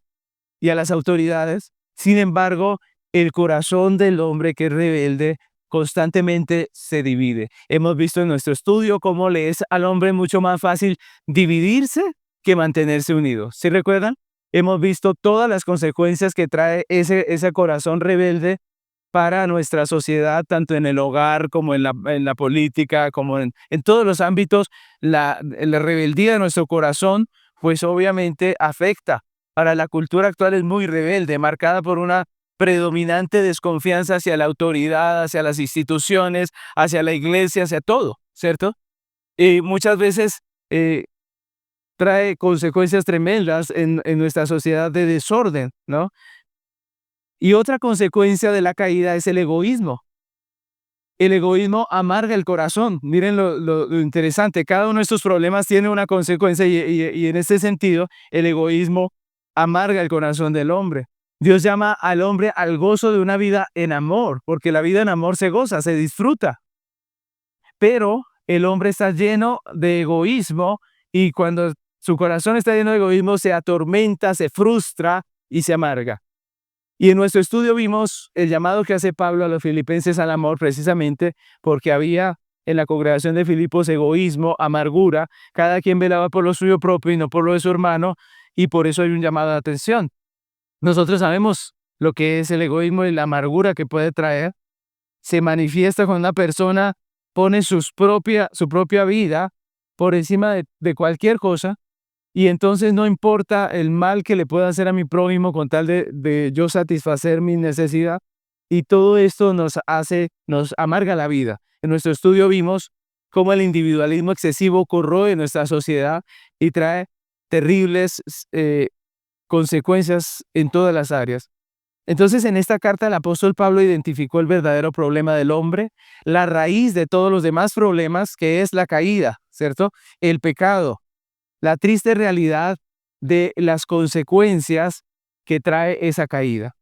y a las autoridades. Sin embargo, el corazón del hombre que es rebelde constantemente se divide. Hemos visto en nuestro estudio cómo le es al hombre mucho más fácil dividirse que mantenerse unido. ¿Sí recuerdan? Hemos visto todas las consecuencias que trae ese corazón rebelde para nuestra sociedad, tanto en el hogar como en la política, como en todos los ámbitos. La rebeldía de nuestro corazón, pues obviamente afecta. Para la cultura actual es muy rebelde, marcada por una predominante desconfianza hacia la autoridad, hacia las instituciones, hacia la iglesia, hacia todo, ¿cierto? Y muchas veces trae consecuencias tremendas en nuestra sociedad de desorden, ¿no? Y otra consecuencia de la caída es el egoísmo. El egoísmo amarga el corazón. Miren lo interesante, cada uno de estos problemas tiene una consecuencia y en este sentido el egoísmo amarga el corazón del hombre. Dios llama al hombre al gozo de una vida en amor, porque la vida en amor se goza, se disfruta. Pero el hombre está lleno de egoísmo y cuando su corazón está lleno de egoísmo se atormenta, se frustra y se amarga. Y en nuestro estudio vimos el llamado que hace Pablo a los filipenses al amor precisamente porque había en la congregación de Filipos egoísmo, amargura, cada quien velaba por lo suyo propio y no por lo de su hermano, y por eso hay un llamado de atención. Nosotros sabemos lo que es el egoísmo y la amargura que puede traer. Se manifiesta cuando una persona pone su propia vida por encima de cualquier cosa, y entonces no importa el mal que le pueda hacer a mi prójimo con tal de yo satisfacer mi necesidad. Y todo esto nos amarga la vida. En nuestro estudio vimos cómo el individualismo excesivo corroe nuestra sociedad y trae terribles consecuencias en todas las áreas. Entonces, en esta carta el apóstol Pablo identificó el verdadero problema del hombre, la raíz de todos los demás problemas, que es la caída, ¿cierto? El pecado, la triste realidad de las consecuencias que trae esa caída.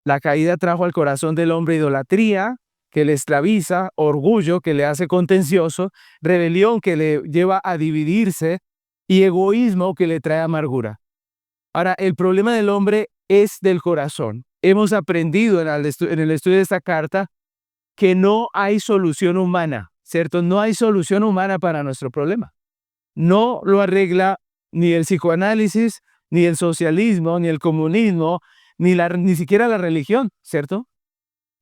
La caída trajo al corazón del hombre idolatría, que le esclaviza, orgullo, que le hace contencioso, rebelión, que le lleva a dividirse, y egoísmo, que le trae amargura. Ahora, el problema del hombre es del corazón. Hemos aprendido en el estudio de esta carta que no hay solución humana, ¿cierto? No hay solución humana para nuestro problema. No lo arregla ni el psicoanálisis, ni el socialismo, ni el comunismo, ni siquiera la religión, ¿cierto?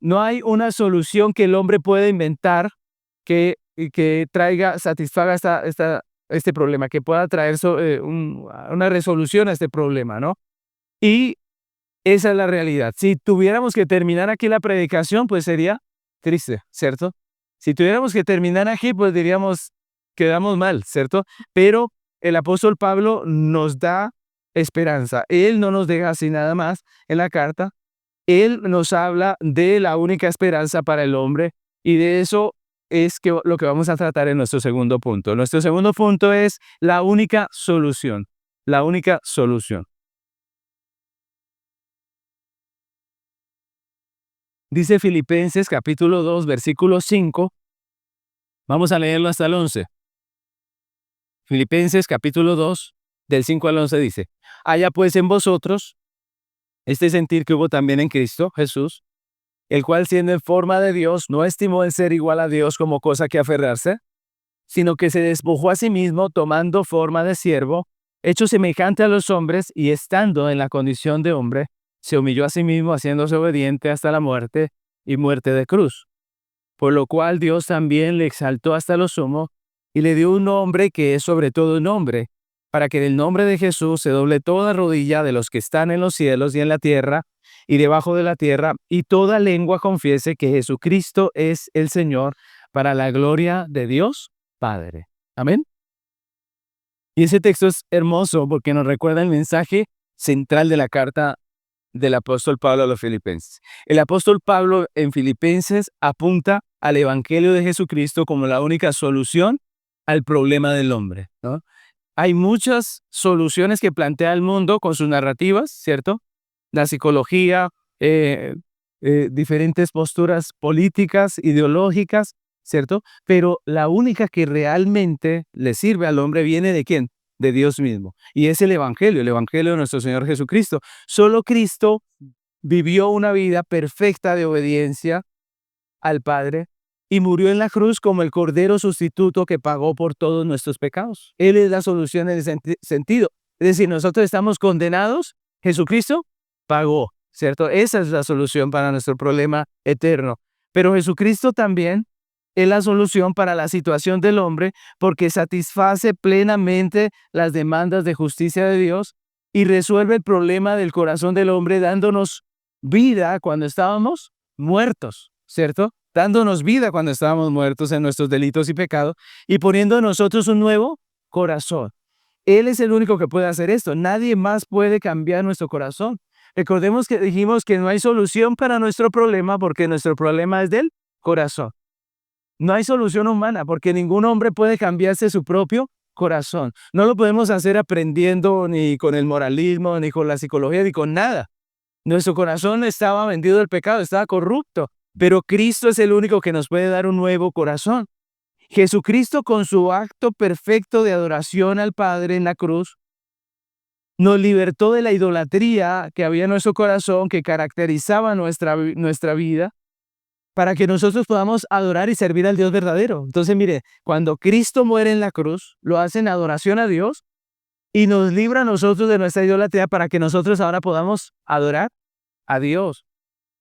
No hay una solución que el hombre pueda inventar que satisfaga este problema, que pueda traer una resolución a este problema, ¿no? Y esa es la realidad. Si tuviéramos que terminar aquí la predicación, pues sería triste, ¿cierto? Si tuviéramos que terminar aquí, pues diríamos, quedamos mal, ¿cierto? Pero el apóstol Pablo nos da esperanza. Él no nos deja así nada más en la carta. Él nos habla de la única esperanza para el hombre y de eso es lo que vamos a tratar en nuestro segundo punto. Nuestro segundo punto es la única solución. La única solución. Dice Filipenses capítulo 2, versículo 5. Vamos a leerlo hasta el 11. Filipenses capítulo 2, del 5 al 11 dice: haya pues en vosotros este sentir que hubo también en Cristo Jesús, el cual siendo en forma de Dios, no estimó el ser igual a Dios como cosa que aferrarse, sino que se despojó a sí mismo tomando forma de siervo, hecho semejante a los hombres, y estando en la condición de hombre, se humilló a sí mismo, haciéndose obediente hasta la muerte y muerte de cruz. Por lo cual Dios también le exaltó hasta lo sumo y le dio un nombre que es sobre todo nombre, para que en el nombre de Jesús se doble toda rodilla de los que están en los cielos y en la tierra y debajo de la tierra, y toda lengua confiese que Jesucristo es el Señor, para la gloria de Dios Padre. Amén. Y ese texto es hermoso porque nos recuerda el mensaje central de la carta del apóstol Pablo a los Filipenses. El apóstol Pablo en Filipenses apunta al Evangelio de Jesucristo como la única solución al problema del hombre, ¿no? Hay muchas soluciones que plantea el mundo con sus narrativas, ¿cierto? La psicología, diferentes posturas políticas, ideológicas, ¿cierto? Pero la única que realmente le sirve al hombre viene ¿de quién? De Dios mismo. Y es el Evangelio de nuestro Señor Jesucristo. Solo Cristo vivió una vida perfecta de obediencia al Padre y murió en la cruz como el Cordero sustituto que pagó por todos nuestros pecados. Él es la solución en ese sentido. Es decir, nosotros estamos condenados, Jesucristo pagó, ¿cierto? Esa es la solución para nuestro problema eterno. Pero Jesucristo también es la solución para la situación del hombre porque satisface plenamente las demandas de justicia de Dios y resuelve el problema del corazón del hombre dándonos vida cuando estábamos muertos, ¿cierto? Dándonos vida cuando estábamos muertos en nuestros delitos y pecados y poniendo en nosotros un nuevo corazón. Él es el único que puede hacer esto. Nadie más puede cambiar nuestro corazón. Recordemos que dijimos que no hay solución para nuestro problema porque nuestro problema es del corazón. No hay solución humana porque ningún hombre puede cambiarse su propio corazón. No lo podemos hacer aprendiendo ni con el moralismo, ni con la psicología, ni con nada. Nuestro corazón estaba vendido al pecado, estaba corrupto, pero Cristo es el único que nos puede dar un nuevo corazón. Jesucristo, con su acto perfecto de adoración al Padre en la cruz, nos libertó de la idolatría que había en nuestro corazón, que caracterizaba nuestra vida, para que nosotros podamos adorar y servir al Dios verdadero. Entonces, mire, cuando Cristo muere en la cruz, lo hace en adoración a Dios y nos libra a nosotros de nuestra idolatría para que nosotros ahora podamos adorar a Dios.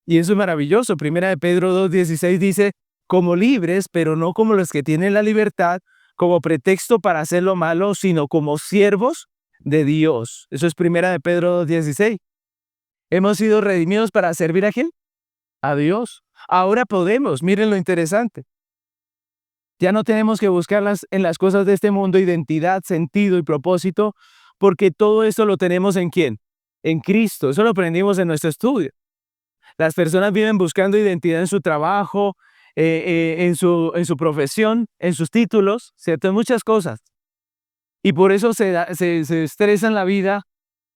Y eso es maravilloso. Primera de Pedro 2:16 dice, como libres, pero no como los que tienen la libertad, como pretexto para hacer lo malo, sino como siervos de Dios. Eso es Primera de Pedro 2:16. Hemos sido redimidos para servir ¿a quién? A Dios. Ahora podemos, miren lo interesante. Ya no tenemos que buscarlas en las cosas de este mundo, identidad, sentido y propósito, porque todo esto lo tenemos ¿en quién? En Cristo. Eso lo aprendimos en nuestro estudio. Las personas viven buscando identidad en su trabajo, en su profesión, en sus títulos, ¿cierto? En muchas cosas. Y por eso se estresan la vida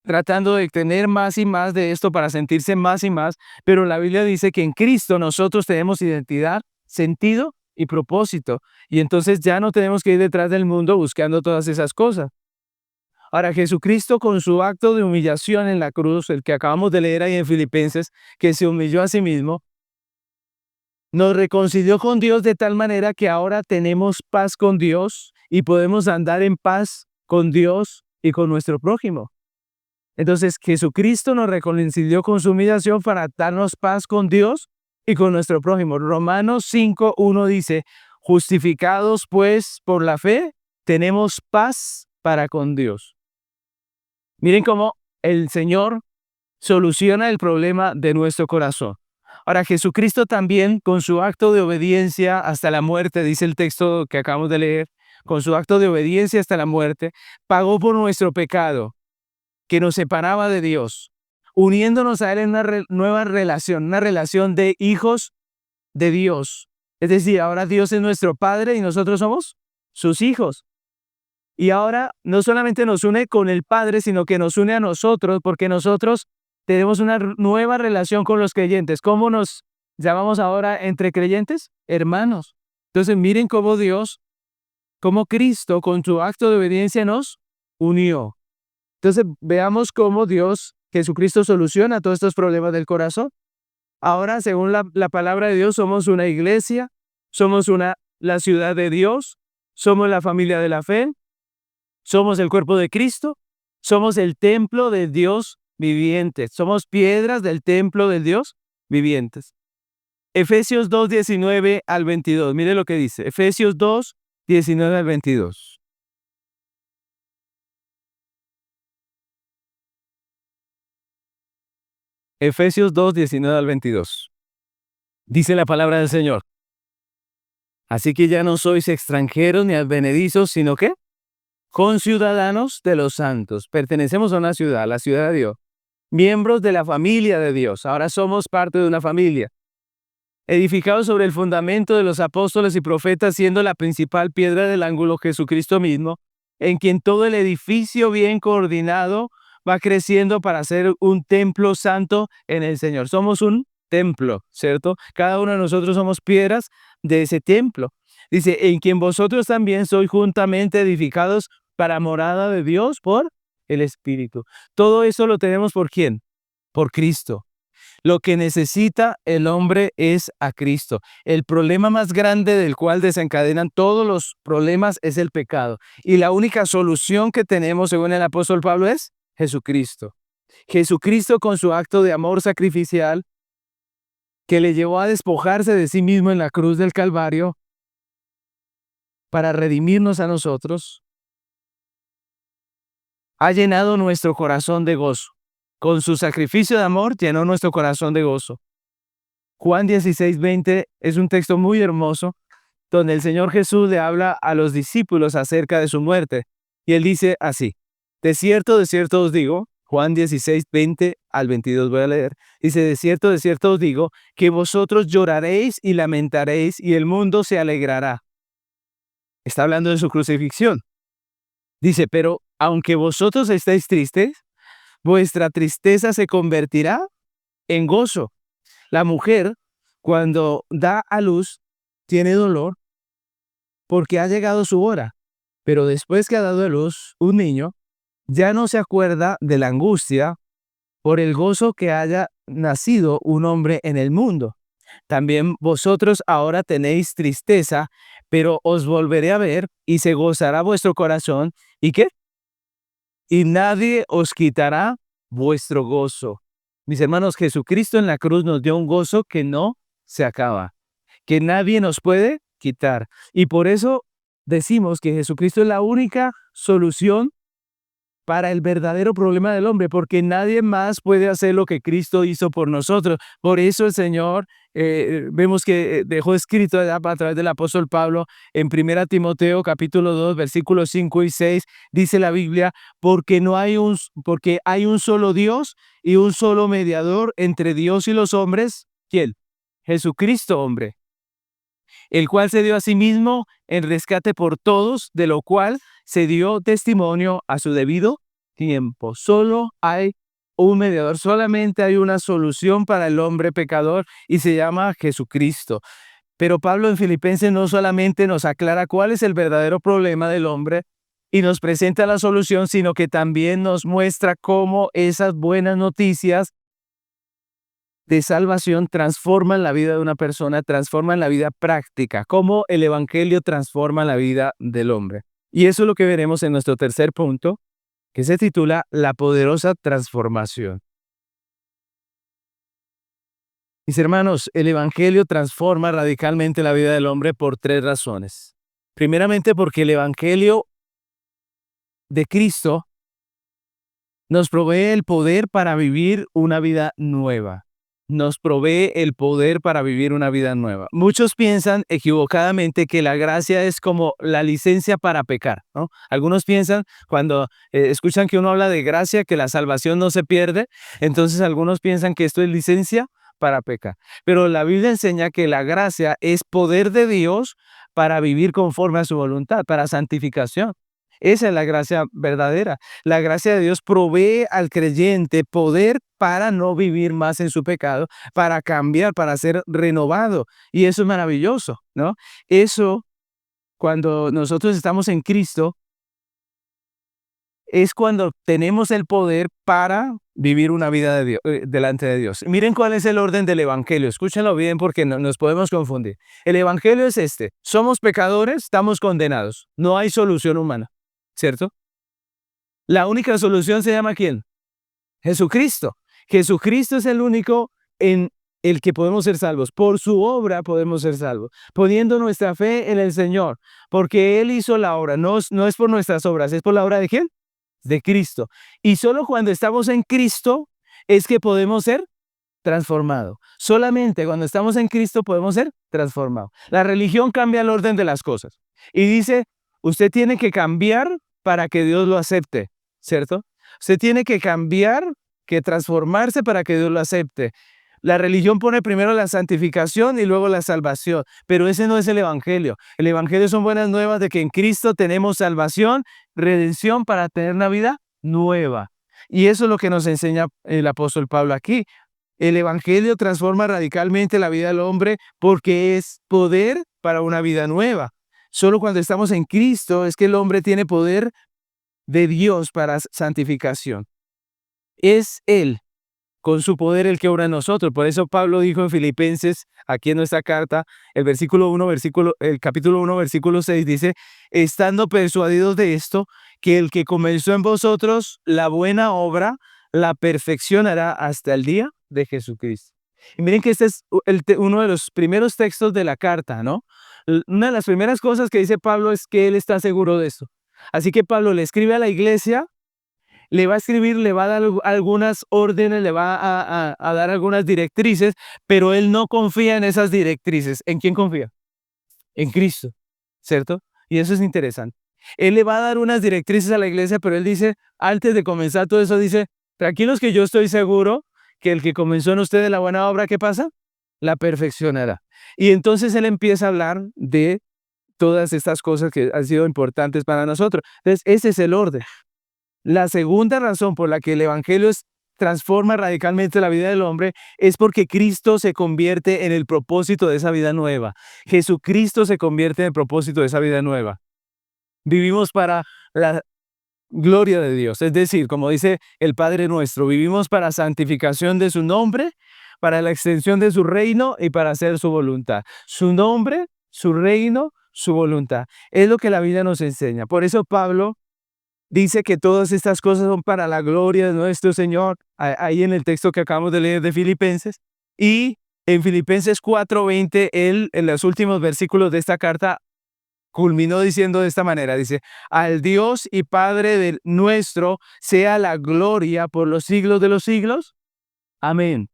tratando de tener más y más de esto para sentirse más y más, pero la Biblia dice que en Cristo nosotros tenemos identidad, sentido y propósito, y entonces ya no tenemos que ir detrás del mundo buscando todas esas cosas. Ahora, Jesucristo con su acto de humillación en la cruz, el que acabamos de leer ahí en Filipenses, que se humilló a sí mismo, nos reconcilió con Dios de tal manera que ahora tenemos paz con Dios y podemos andar en paz con Dios y con nuestro prójimo. Entonces, Jesucristo nos reconcilió con su humillación para darnos paz con Dios y con nuestro prójimo. Romanos 5:1 dice, justificados pues por la fe, tenemos paz para con Dios. Miren cómo el Señor soluciona el problema de nuestro corazón. Ahora, Jesucristo también, con su acto de obediencia hasta la muerte, dice el texto que acabamos de leer, con su acto de obediencia hasta la muerte, pagó por nuestro pecado que nos separaba de Dios, uniéndonos a Él en nueva relación, una relación de hijos de Dios. Es decir, ahora Dios es nuestro Padre y nosotros somos sus hijos. Y ahora no solamente nos une con el Padre, sino que nos une a nosotros, porque nosotros tenemos una nueva relación con los creyentes. ¿Cómo nos llamamos ahora entre creyentes? Hermanos. Entonces miren cómo Dios, cómo Cristo con su acto de obediencia nos unió. Entonces veamos cómo Dios, Jesucristo, soluciona todos estos problemas del corazón. Ahora, según la palabra de Dios, somos una iglesia, somos la ciudad de Dios, somos la familia de la fe, somos el cuerpo de Cristo, somos el templo de Dios viviente, somos piedras del templo del Dios vivientes. Efesios 2:19 al 22, mire lo que dice, Efesios 2:19 al 22. Efesios 2:19 al 22. Dice la palabra del Señor. Así que ya no sois extranjeros ni advenedizos, sino que conciudadanos de los santos. Pertenecemos a una ciudad, la ciudad de Dios. Miembros de la familia de Dios. Ahora somos parte de una familia. Edificados sobre el fundamento de los apóstoles y profetas, siendo la principal piedra del ángulo Jesucristo mismo, en quien todo el edificio bien coordinado va creciendo para ser un templo santo en el Señor. Somos un templo, ¿cierto? Cada uno de nosotros somos piedras de ese templo. Dice, en quien vosotros también sois juntamente edificados para morada de Dios por el Espíritu. Todo eso lo tenemos ¿por quién? Por Cristo. Lo que necesita el hombre es a Cristo. El problema más grande del cual desencadenan todos los problemas es el pecado. Y la única solución que tenemos, según el apóstol Pablo, es Jesucristo. Jesucristo con su acto de amor sacrificial que le llevó a despojarse de sí mismo en la cruz del Calvario para redimirnos a nosotros, ha llenado nuestro corazón de gozo. Con su sacrificio de amor llenó nuestro corazón de gozo. Juan 16:20 es un texto muy hermoso donde el Señor Jesús le habla a los discípulos acerca de su muerte. Y él dice así, de cierto os digo, Juan 16:20 al 22 voy a leer, dice, de cierto os digo, que vosotros lloraréis y lamentaréis y el mundo se alegrará. Está hablando de su crucifixión. Dice, pero aunque vosotros estéis tristes, vuestra tristeza se convertirá en gozo. La mujer, cuando da a luz, tiene dolor porque ha llegado su hora. Pero después que ha dado a luz un niño, ya no se acuerda de la angustia por el gozo que haya nacido un hombre en el mundo. También vosotros ahora tenéis tristeza, pero os volveré a ver y se gozará vuestro corazón. ¿Y qué? Y nadie os quitará vuestro gozo. Mis hermanos, Jesucristo en la cruz nos dio un gozo que no se acaba, que nadie nos puede quitar. Y por eso decimos que Jesucristo es la única solución para el verdadero problema del hombre, porque nadie más puede hacer lo que Cristo hizo por nosotros. Por eso el Señor, vemos que dejó escrito a través del apóstol Pablo en 1 Timoteo capítulo 2, versículos 5 y 6, dice la Biblia, porque hay un solo Dios y un solo mediador entre Dios y los hombres. ¿Quién? Jesucristo, hombre, el cual se dio a sí mismo en rescate por todos, de lo cual se dio testimonio a su debido tiempo. Solo hay un mediador, solamente hay una solución para el hombre pecador y se llama Jesucristo. Pero Pablo en Filipenses no solamente nos aclara cuál es el verdadero problema del hombre y nos presenta la solución, sino que también nos muestra cómo esas buenas noticias de salvación transforman la vida de una persona, transforman la vida práctica, cómo el evangelio transforma la vida del hombre. Y eso es lo que veremos en nuestro tercer punto, que se titula La poderosa transformación. Mis hermanos, el evangelio transforma radicalmente la vida del hombre por tres razones. Primeramente, porque el evangelio de Cristo nos provee el poder para vivir una vida nueva. Nos provee el poder para vivir una vida nueva. Muchos piensan equivocadamente que la gracia es como la licencia para pecar, ¿no? Algunos piensan cuando escuchan que uno habla de gracia, que la salvación no se pierde, entonces algunos piensan que esto es licencia para pecar. Pero la Biblia enseña que la gracia es poder de Dios para vivir conforme a su voluntad, para santificación. Esa es la gracia verdadera. La gracia de Dios provee al creyente poder para no vivir más en su pecado, para cambiar, para ser renovado. Y eso es maravilloso, ¿no? Eso, cuando nosotros estamos en Cristo, es cuando tenemos el poder para vivir una vida de Dios, delante de Dios. Miren cuál es el orden del Evangelio. Escúchenlo bien porque nos podemos confundir. El Evangelio es este. Somos pecadores, estamos condenados. No hay solución humana, ¿cierto? La única solución se llama ¿quién? Jesucristo. Jesucristo es el único en el que podemos ser salvos. Por su obra podemos ser salvos, poniendo nuestra fe en el Señor, porque Él hizo la obra. No es por nuestras obras, es por la obra de ¿quién? De Cristo. Y solo cuando estamos en Cristo es que podemos ser transformados. Solamente cuando estamos en Cristo podemos ser transformados. La religión cambia el orden de las cosas y dice, usted tiene que cambiar para que Dios lo acepte, ¿cierto? Usted tiene que cambiar, que transformarse para que Dios lo acepte. La religión pone primero la santificación y luego la salvación, pero ese no es el evangelio. El evangelio son buenas nuevas de que en Cristo tenemos salvación, redención para tener una vida nueva. Y eso es lo que nos enseña el apóstol Pablo aquí. El evangelio transforma radicalmente la vida del hombre porque es poder para una vida nueva. Solo cuando estamos en Cristo es que el hombre tiene poder de Dios para santificación. Es Él, con su poder, el que obra en nosotros. Por eso Pablo dijo en Filipenses, aquí en nuestra carta, el capítulo 1, versículo 6, dice, estando persuadidos de esto, que el que comenzó en vosotros la buena obra, la perfeccionará hasta el día de Jesucristo. Y miren que este es uno de los primeros textos de la carta, ¿no? Una de las primeras cosas que dice Pablo es que él está seguro de esto. Así que Pablo le escribe a la iglesia, le va a escribir, le va a dar algunas órdenes, le va a dar algunas directrices, pero él no confía en esas directrices. ¿En quién confía? En Cristo, ¿cierto? Y eso es interesante. Él le va a dar unas directrices a la iglesia, pero él dice, antes de comenzar todo eso, dice, tranquilos que yo estoy seguro que el que comenzó en ustedes la buena obra, ¿qué pasa? La perfeccionará. Y entonces él empieza a hablar de todas estas cosas que han sido importantes para nosotros. Entonces, ese es el orden. La segunda razón por la que el evangelio transforma radicalmente la vida del hombre es porque Cristo se convierte en el propósito de esa vida nueva. Jesucristo se convierte en el propósito de esa vida nueva. Vivimos para la gloria de Dios, es decir, como dice el Padre nuestro, vivimos para santificación de su nombre, para la extensión de su reino y para hacer su voluntad. Su nombre, su reino, su voluntad. Es lo que la Biblia nos enseña. Por eso Pablo dice que todas estas cosas son para la gloria de nuestro Señor, ahí en el texto que acabamos de leer de Filipenses. Y en Filipenses 4:20, él, en los últimos versículos de esta carta, culminó diciendo de esta manera, dice, al Dios y Padre de nuestro sea la gloria por los siglos de los siglos. Amén.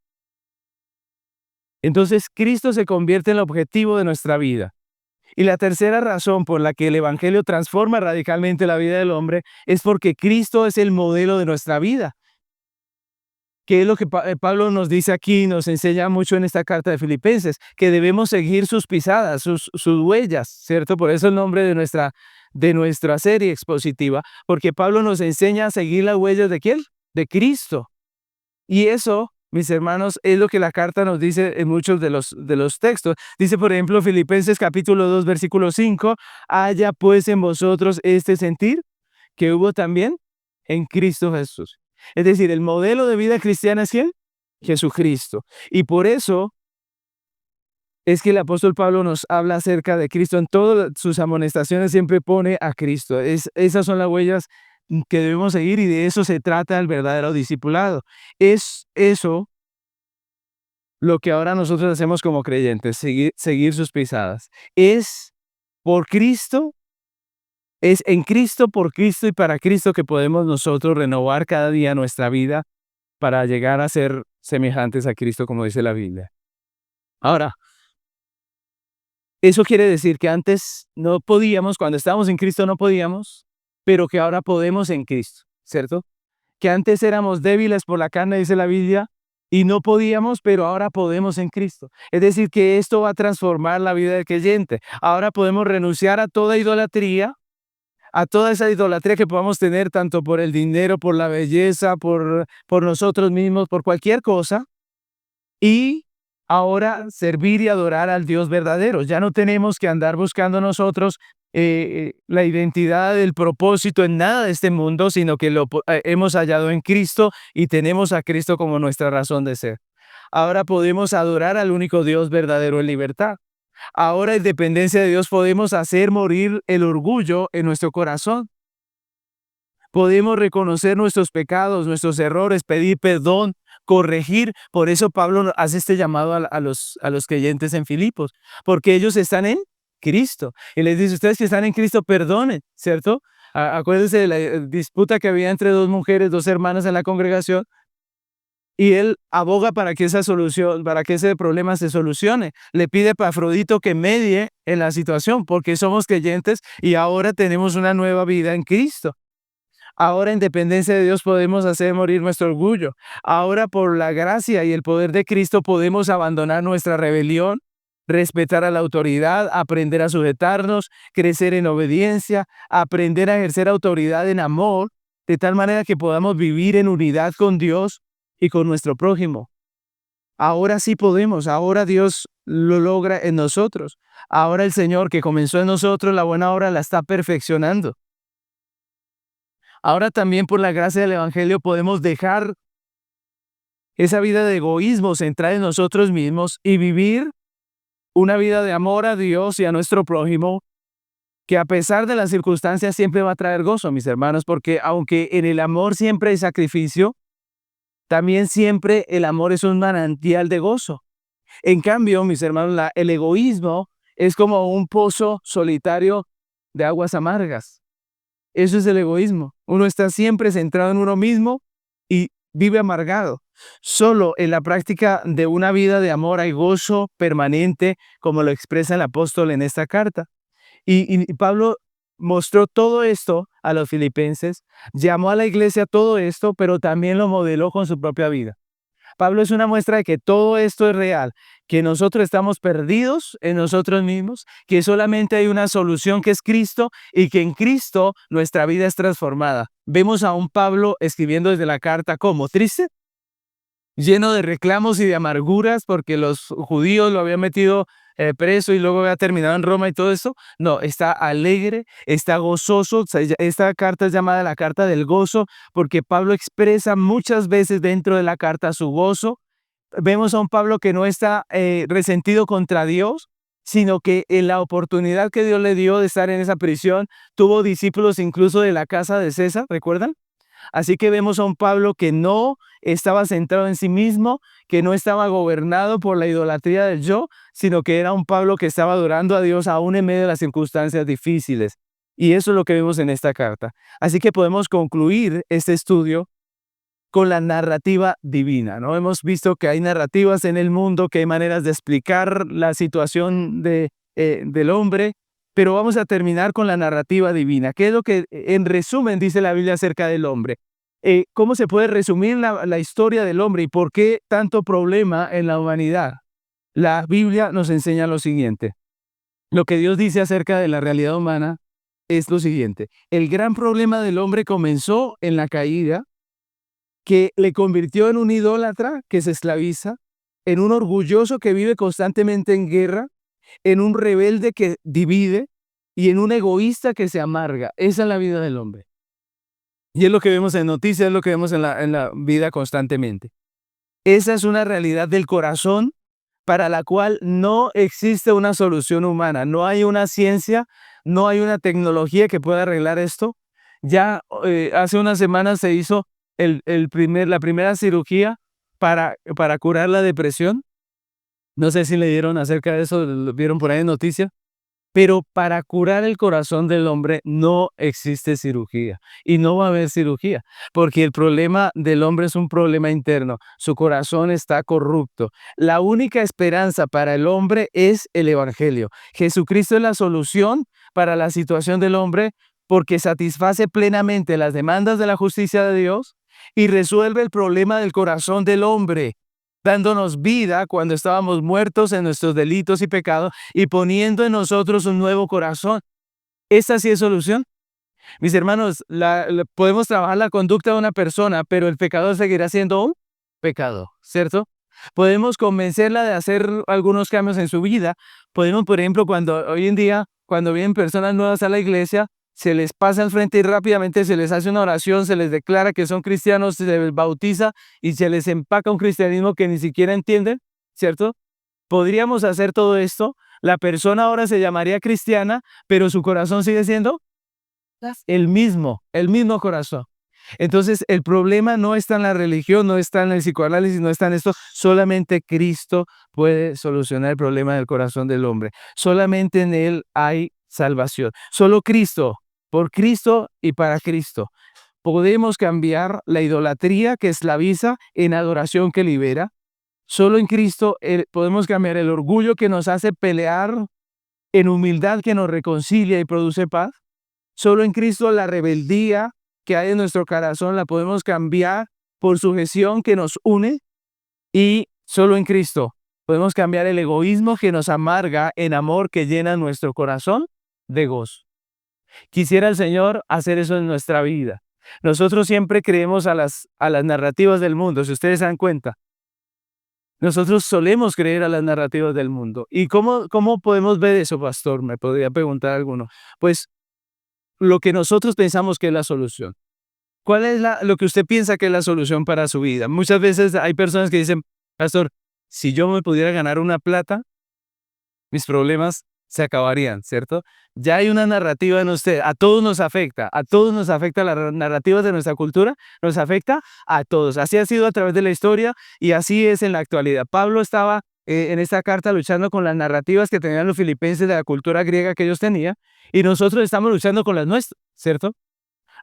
Entonces, Cristo se convierte en el objetivo de nuestra vida. Y la tercera razón por la que el Evangelio transforma radicalmente la vida del hombre es porque Cristo es el modelo de nuestra vida. Que es lo que Pablo nos dice aquí, nos enseña mucho en esta carta de Filipenses, que debemos seguir sus pisadas, sus huellas, ¿cierto? Por eso el nombre de nuestra serie expositiva, porque Pablo nos enseña a seguir las huellas ¿de quién? De Cristo. Y eso, mis hermanos, es lo que la carta nos dice en muchos de los textos. Dice, por ejemplo, Filipenses capítulo 2, versículo 5, haya pues en vosotros este sentir que hubo también en Cristo Jesús. Es decir, el modelo de vida cristiana es ¿quién? Jesucristo. Y por eso es que el apóstol Pablo nos habla acerca de Cristo. En todas sus amonestaciones siempre pone a Cristo. Esas son las huellas que debemos seguir y de eso se trata el verdadero discipulado. Es eso lo que ahora nosotros hacemos como creyentes, seguir sus pisadas. Es por Cristo, es en Cristo, por Cristo y para Cristo que podemos nosotros renovar cada día nuestra vida para llegar a ser semejantes a Cristo, como dice la Biblia. Ahora, eso quiere decir que antes no podíamos, cuando estábamos en Cristo no podíamos, pero que ahora podemos en Cristo, ¿cierto? Que antes éramos débiles por la carne, dice la Biblia, y no podíamos, pero ahora podemos en Cristo. Es decir, que esto va a transformar la vida del creyente. Ahora podemos renunciar a toda idolatría, a toda esa idolatría que podamos tener, tanto por el dinero, por la belleza, por nosotros mismos, por cualquier cosa, y ahora servir y adorar al Dios verdadero. Ya no tenemos que andar buscando nosotros la identidad, el propósito en nada de este mundo, sino que hemos hallado en Cristo y tenemos a Cristo como nuestra razón de ser. Ahora podemos adorar al único Dios verdadero en libertad. Ahora en dependencia de Dios podemos hacer morir el orgullo en nuestro corazón. Podemos reconocer nuestros pecados, nuestros errores, pedir perdón, corregir. Por eso Pablo hace este llamado a los creyentes en Filipos, porque ellos están en Cristo. Y les dice, ustedes que están en Cristo, perdonen, ¿cierto? Acuérdense de la disputa que había entre dos mujeres, dos hermanas en la congregación, y él aboga para que esa solución, para que ese problema se solucione. Le pide a Epafrodito que medie en la situación, porque somos creyentes y ahora tenemos una nueva vida en Cristo. Ahora en dependencia de Dios podemos hacer morir nuestro orgullo. Ahora por la gracia y el poder de Cristo podemos abandonar nuestra rebelión, respetar a la autoridad, aprender a sujetarnos, crecer en obediencia, aprender a ejercer autoridad en amor, de tal manera que podamos vivir en unidad con Dios y con nuestro prójimo. Ahora sí podemos, ahora Dios lo logra en nosotros. Ahora el Señor que comenzó en nosotros la buena obra la está perfeccionando. Ahora también por la gracia del Evangelio podemos dejar esa vida de egoísmo centrada en nosotros mismos y vivir una vida de amor a Dios y a nuestro prójimo, que a pesar de las circunstancias siempre va a traer gozo, mis hermanos, porque aunque en el amor siempre hay sacrificio, también siempre el amor es un manantial de gozo. En cambio, mis hermanos, el egoísmo es como un pozo solitario de aguas amargas. Eso es el egoísmo. Uno está siempre centrado en uno mismo y vive amargado. Solo en la práctica de una vida de amor hay gozo permanente, como lo expresa el apóstol en esta carta. Y Pablo mostró todo esto a los filipenses, llamó a la iglesia todo esto, pero también lo modeló con su propia vida. Pablo es una muestra de que todo esto es real, que nosotros estamos perdidos en nosotros mismos, que solamente hay una solución que es Cristo y que en Cristo nuestra vida es transformada. Vemos a un Pablo escribiendo desde la carta como triste, lleno de reclamos y de amarguras porque los judíos lo habían metido preso y luego había terminado en Roma y todo eso. No, está alegre, está gozoso. Esta carta es llamada la carta del gozo porque Pablo expresa muchas veces dentro de la carta su gozo. Vemos a un Pablo que no está resentido contra Dios, sino que en la oportunidad que Dios le dio de estar en esa prisión, tuvo discípulos incluso de la casa de César, ¿recuerdan? Así que vemos a un Pablo que no estaba centrado en sí mismo, que no estaba gobernado por la idolatría del yo, sino que era un Pablo que estaba adorando a Dios aún en medio de las circunstancias difíciles. Y eso es lo que vemos en esta carta. Así que podemos concluir este estudio con la narrativa divina, ¿no? Hemos visto que hay narrativas en el mundo, que hay maneras de explicar la situación del hombre, pero vamos a terminar con la narrativa divina. ¿Qué es lo que en resumen dice la Biblia acerca del hombre? ¿Cómo se puede resumir la historia del hombre y por qué tanto problema en la humanidad? La Biblia nos enseña lo siguiente. Lo que Dios dice acerca de la realidad humana es lo siguiente. El gran problema del hombre comenzó en la caída, que le convirtió en un idólatra que se esclaviza, en un orgulloso que vive constantemente en guerra, en un rebelde que divide y en un egoísta que se amarga. Esa es la vida del hombre. Y es lo que vemos en noticias, es lo que vemos en la vida constantemente. Esa es una realidad del corazón para la cual no existe una solución humana. No hay una ciencia, no hay una tecnología que pueda arreglar esto. Ya hace unas semanas se hizo la primera cirugía para curar la depresión. No sé si le dieron acerca de eso, lo vieron por ahí en noticias. Pero para curar el corazón del hombre no existe cirugía y no va a haber cirugía, porque el problema del hombre es un problema interno. Su corazón está corrupto. La única esperanza para el hombre es el Evangelio. Jesucristo es la solución para la situación del hombre porque satisface plenamente las demandas de la justicia de Dios y resuelve el problema del corazón del hombre, dándonos vida cuando estábamos muertos en nuestros delitos y pecados y poniendo en nosotros un nuevo corazón. ¿Esta sí es solución? Mis hermanos, podemos trabajar la conducta de una persona, pero el pecador seguirá siendo un pecado, ¿cierto? Podemos convencerla de hacer algunos cambios en su vida. Podemos, por ejemplo, hoy en día, cuando vienen personas nuevas a la iglesia, se les pasa al frente y rápidamente se les hace una oración, se les declara que son cristianos, se les bautiza y se les empaca un cristianismo que ni siquiera entienden, ¿cierto? Podríamos hacer todo esto. La persona ahora se llamaría cristiana, pero su corazón sigue siendo el mismo corazón. Entonces, el problema no está en la religión, no está en el psicoanálisis, no está en esto. Solamente Cristo puede solucionar el problema del corazón del hombre. Solamente en Él hay salvación. Solo Cristo, por Cristo y para Cristo. Podemos cambiar la idolatría que esclaviza en adoración que libera. Solo en Cristo podemos cambiar el orgullo que nos hace pelear en humildad que nos reconcilia y produce paz. Solo en Cristo la rebeldía que hay en nuestro corazón la podemos cambiar por sujeción que nos une. Y solo en Cristo podemos cambiar el egoísmo que nos amarga en amor que llena nuestro corazón de gozo. Quisiera el Señor hacer eso en nuestra vida. Nosotros siempre creemos a las narrativas del mundo, si ustedes se dan cuenta. Nosotros solemos creer a las narrativas del mundo. ¿Y cómo podemos ver eso, pastor? Me podría preguntar alguno. Pues lo que nosotros pensamos que es la solución. ¿Cuál es lo que usted piensa que es la solución para su vida? Muchas veces hay personas que dicen, pastor, si yo me pudiera ganar una plata, mis problemas se acabarían, ¿cierto? Ya hay una narrativa en usted, a todos nos afecta las narrativas de nuestra cultura, nos afecta a todos. Así ha sido a través de la historia y así es en la actualidad. Pablo estaba en esta carta luchando con las narrativas que tenían los filipenses de la cultura griega que ellos tenían y nosotros estamos luchando con las nuestras, ¿cierto?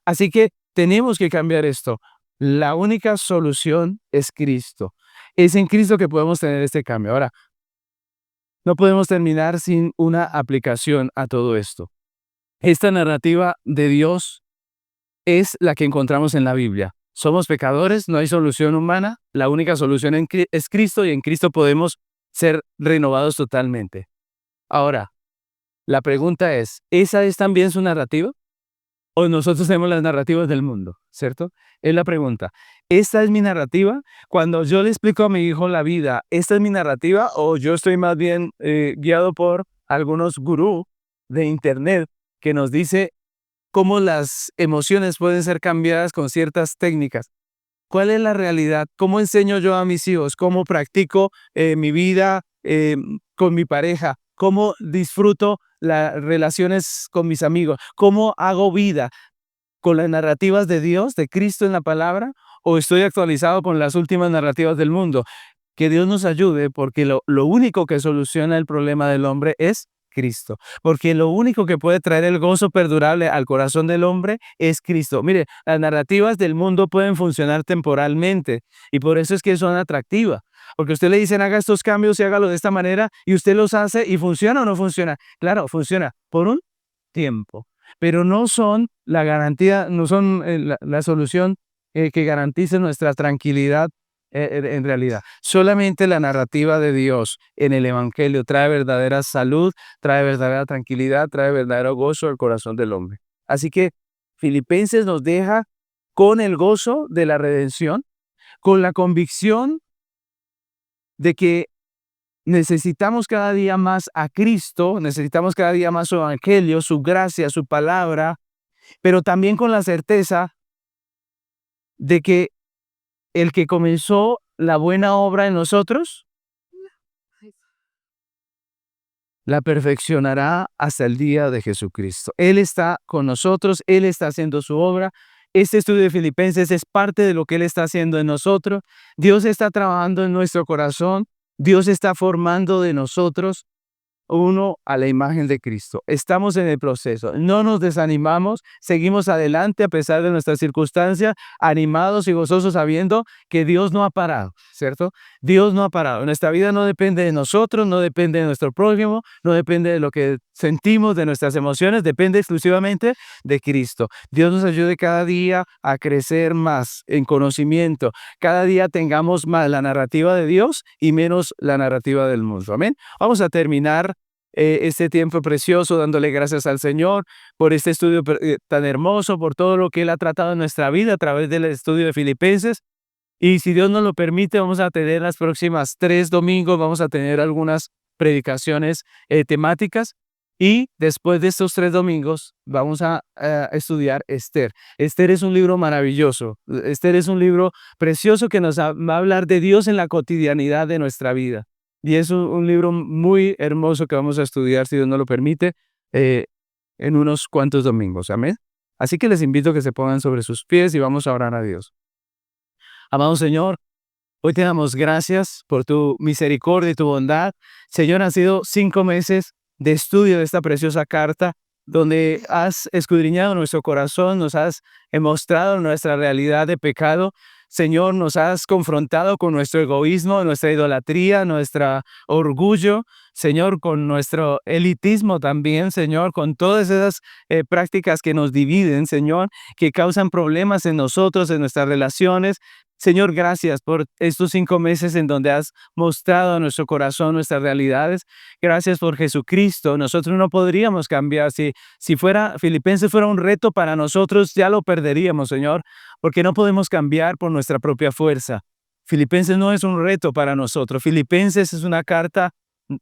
Así que tenemos que cambiar esto. La única solución es Cristo. Es en Cristo que podemos tener este cambio. Ahora, no podemos terminar sin una aplicación a todo esto. Esta narrativa de Dios es la que encontramos en la Biblia. Somos pecadores, no hay solución humana, la única solución es Cristo y en Cristo podemos ser renovados totalmente. Ahora, la pregunta es, ¿esa es también su narrativa? ¿O nosotros tenemos las narrativas del mundo? ¿Cierto? Es la pregunta. ¿Esta es mi narrativa? Cuando yo le explico a mi hijo la vida, ¿esta es mi narrativa? ¿O yo estoy más bien guiado por algunos gurús de internet que nos dice cómo las emociones pueden ser cambiadas con ciertas técnicas? ¿Cuál es la realidad? ¿Cómo enseño yo a mis hijos? ¿Cómo practico mi vida con mi pareja? ¿Cómo disfruto las relaciones con mis amigos? ¿Cómo hago vida? con las narrativas de Dios, de Cristo en la palabra, o estoy actualizado con las últimas narrativas del mundo? Que Dios nos ayude, porque lo único que soluciona el problema del hombre es Cristo, porque lo único que puede traer el gozo perdurable al corazón del hombre es Cristo. Mire, las narrativas del mundo pueden funcionar temporalmente y por eso es que son atractivas, porque usted le dicen haga estos cambios y hágalo de esta manera y usted los hace y funciona o no funciona. Claro, funciona por un tiempo, pero no son la garantía, no son la solución que garantice nuestra tranquilidad en realidad. Solamente la narrativa de Dios en el Evangelio trae verdadera salud, trae verdadera tranquilidad, trae verdadero gozo al corazón del hombre. Así que Filipenses nos deja con el gozo de la redención, con la convicción de que necesitamos cada día más a Cristo, necesitamos cada día más su Evangelio, su gracia, su palabra, pero también con la certeza de que el que comenzó la buena obra en nosotros, la perfeccionará hasta el día de Jesucristo. Él está con nosotros, Él está haciendo su obra. Este estudio de Filipenses es parte de lo que Él está haciendo en nosotros. Dios está trabajando en nuestro corazón. Dios está formando de nosotros uno a la imagen de Cristo. Estamos en el proceso, no nos desanimamos, seguimos adelante a pesar de nuestras circunstancias, animados y gozosos sabiendo que Dios no ha parado, ¿cierto? Dios no ha parado. Nuestra vida no depende de nosotros, no depende de nuestro prójimo, no depende de lo que sentimos, de nuestras emociones, depende exclusivamente de Cristo. Dios nos ayude cada día a crecer más en conocimiento. Cada día tengamos más la narrativa de Dios y menos la narrativa del mundo. Amén. Vamos a terminar este tiempo precioso dándole gracias al Señor por este estudio tan hermoso, por todo lo que Él ha tratado en nuestra vida a través del estudio de Filipenses. Y si Dios nos lo permite, vamos a tener las próximas 3 domingos, vamos a tener algunas predicaciones temáticas. Y después de estos 3 domingos vamos a estudiar Esther. Esther es un libro maravilloso. Esther es un libro precioso que nos va a hablar de Dios en la cotidianidad de nuestra vida. Y es un libro muy hermoso que vamos a estudiar, si Dios nos lo permite, en unos cuantos domingos. Amén. Así que les invito a que se pongan sobre sus pies y vamos a orar a Dios. Amado Señor, hoy te damos gracias por tu misericordia y tu bondad. Señor, han sido 5 meses de estudio de esta preciosa carta, donde has escudriñado nuestro corazón, nos has mostrado nuestra realidad de pecado. Señor, nos has confrontado con nuestro egoísmo, nuestra idolatría, nuestro orgullo, Señor, con nuestro elitismo también, Señor, con todas esas prácticas que nos dividen, Señor, que causan problemas en nosotros, en nuestras relaciones. Señor, gracias por estos 5 meses en donde has mostrado a nuestro corazón nuestras realidades. Gracias por Jesucristo. Nosotros no podríamos cambiar. Si fuera Filipenses fuera un reto para nosotros, ya lo perderíamos, Señor, porque no podemos cambiar por nuestra propia fuerza. Filipenses no es un reto para nosotros. Filipenses es una carta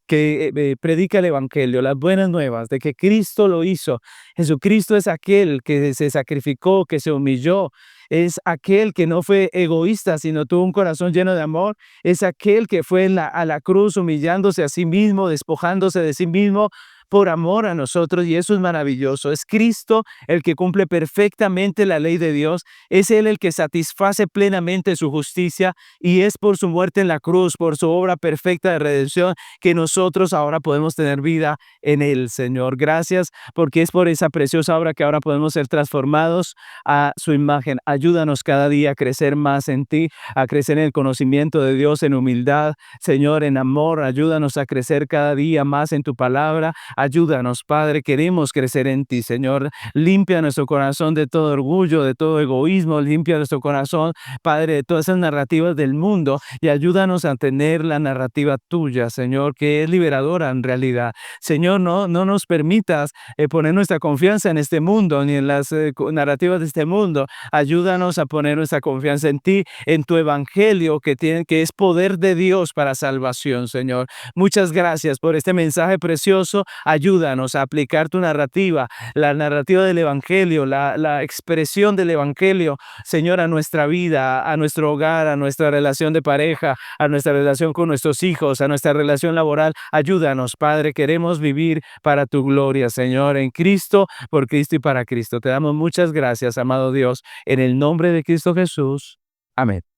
que predica el Evangelio, las buenas nuevas de que Cristo lo hizo. Jesucristo es aquel que se sacrificó, que se humilló, es aquel que no fue egoísta, sino tuvo un corazón lleno de amor, es aquel que fue a la cruz humillándose a sí mismo, despojándose de sí mismo por amor a nosotros, y eso es maravilloso. Es Cristo el que cumple perfectamente la ley de Dios, es Él el que satisface plenamente su justicia, y es por su muerte en la cruz, por su obra perfecta de redención, que nosotros ahora podemos tener vida en Él, Señor. Gracias, porque es por esa preciosa obra que ahora podemos ser transformados a su imagen. Ayúdanos cada día a crecer más en ti, a crecer en el conocimiento de Dios, en humildad, Señor, en amor. Ayúdanos a crecer cada día más en tu palabra. Ayúdanos, Padre, queremos crecer en ti, Señor. Limpia nuestro corazón de todo orgullo, de todo egoísmo. Limpia nuestro corazón, Padre, de todas esas narrativas del mundo, y ayúdanos a tener la narrativa tuya, Señor, que es liberadora en realidad. Señor, no nos permitas poner nuestra confianza en este mundo, ni en las narrativas de este mundo. Ayúdanos a poner nuestra confianza en ti, en tu Evangelio, que es poder de Dios para salvación, Señor. Muchas gracias por este mensaje precioso. ayúdanos a aplicar tu narrativa, la narrativa del Evangelio, la expresión del Evangelio, Señor, a nuestra vida, a nuestro hogar, a nuestra relación de pareja, a nuestra relación con nuestros hijos, a nuestra relación laboral. Ayúdanos, Padre, queremos vivir para tu gloria, Señor, en Cristo, por Cristo y para Cristo. Te damos muchas gracias, amado Dios, en el nombre de Cristo Jesús. Amén.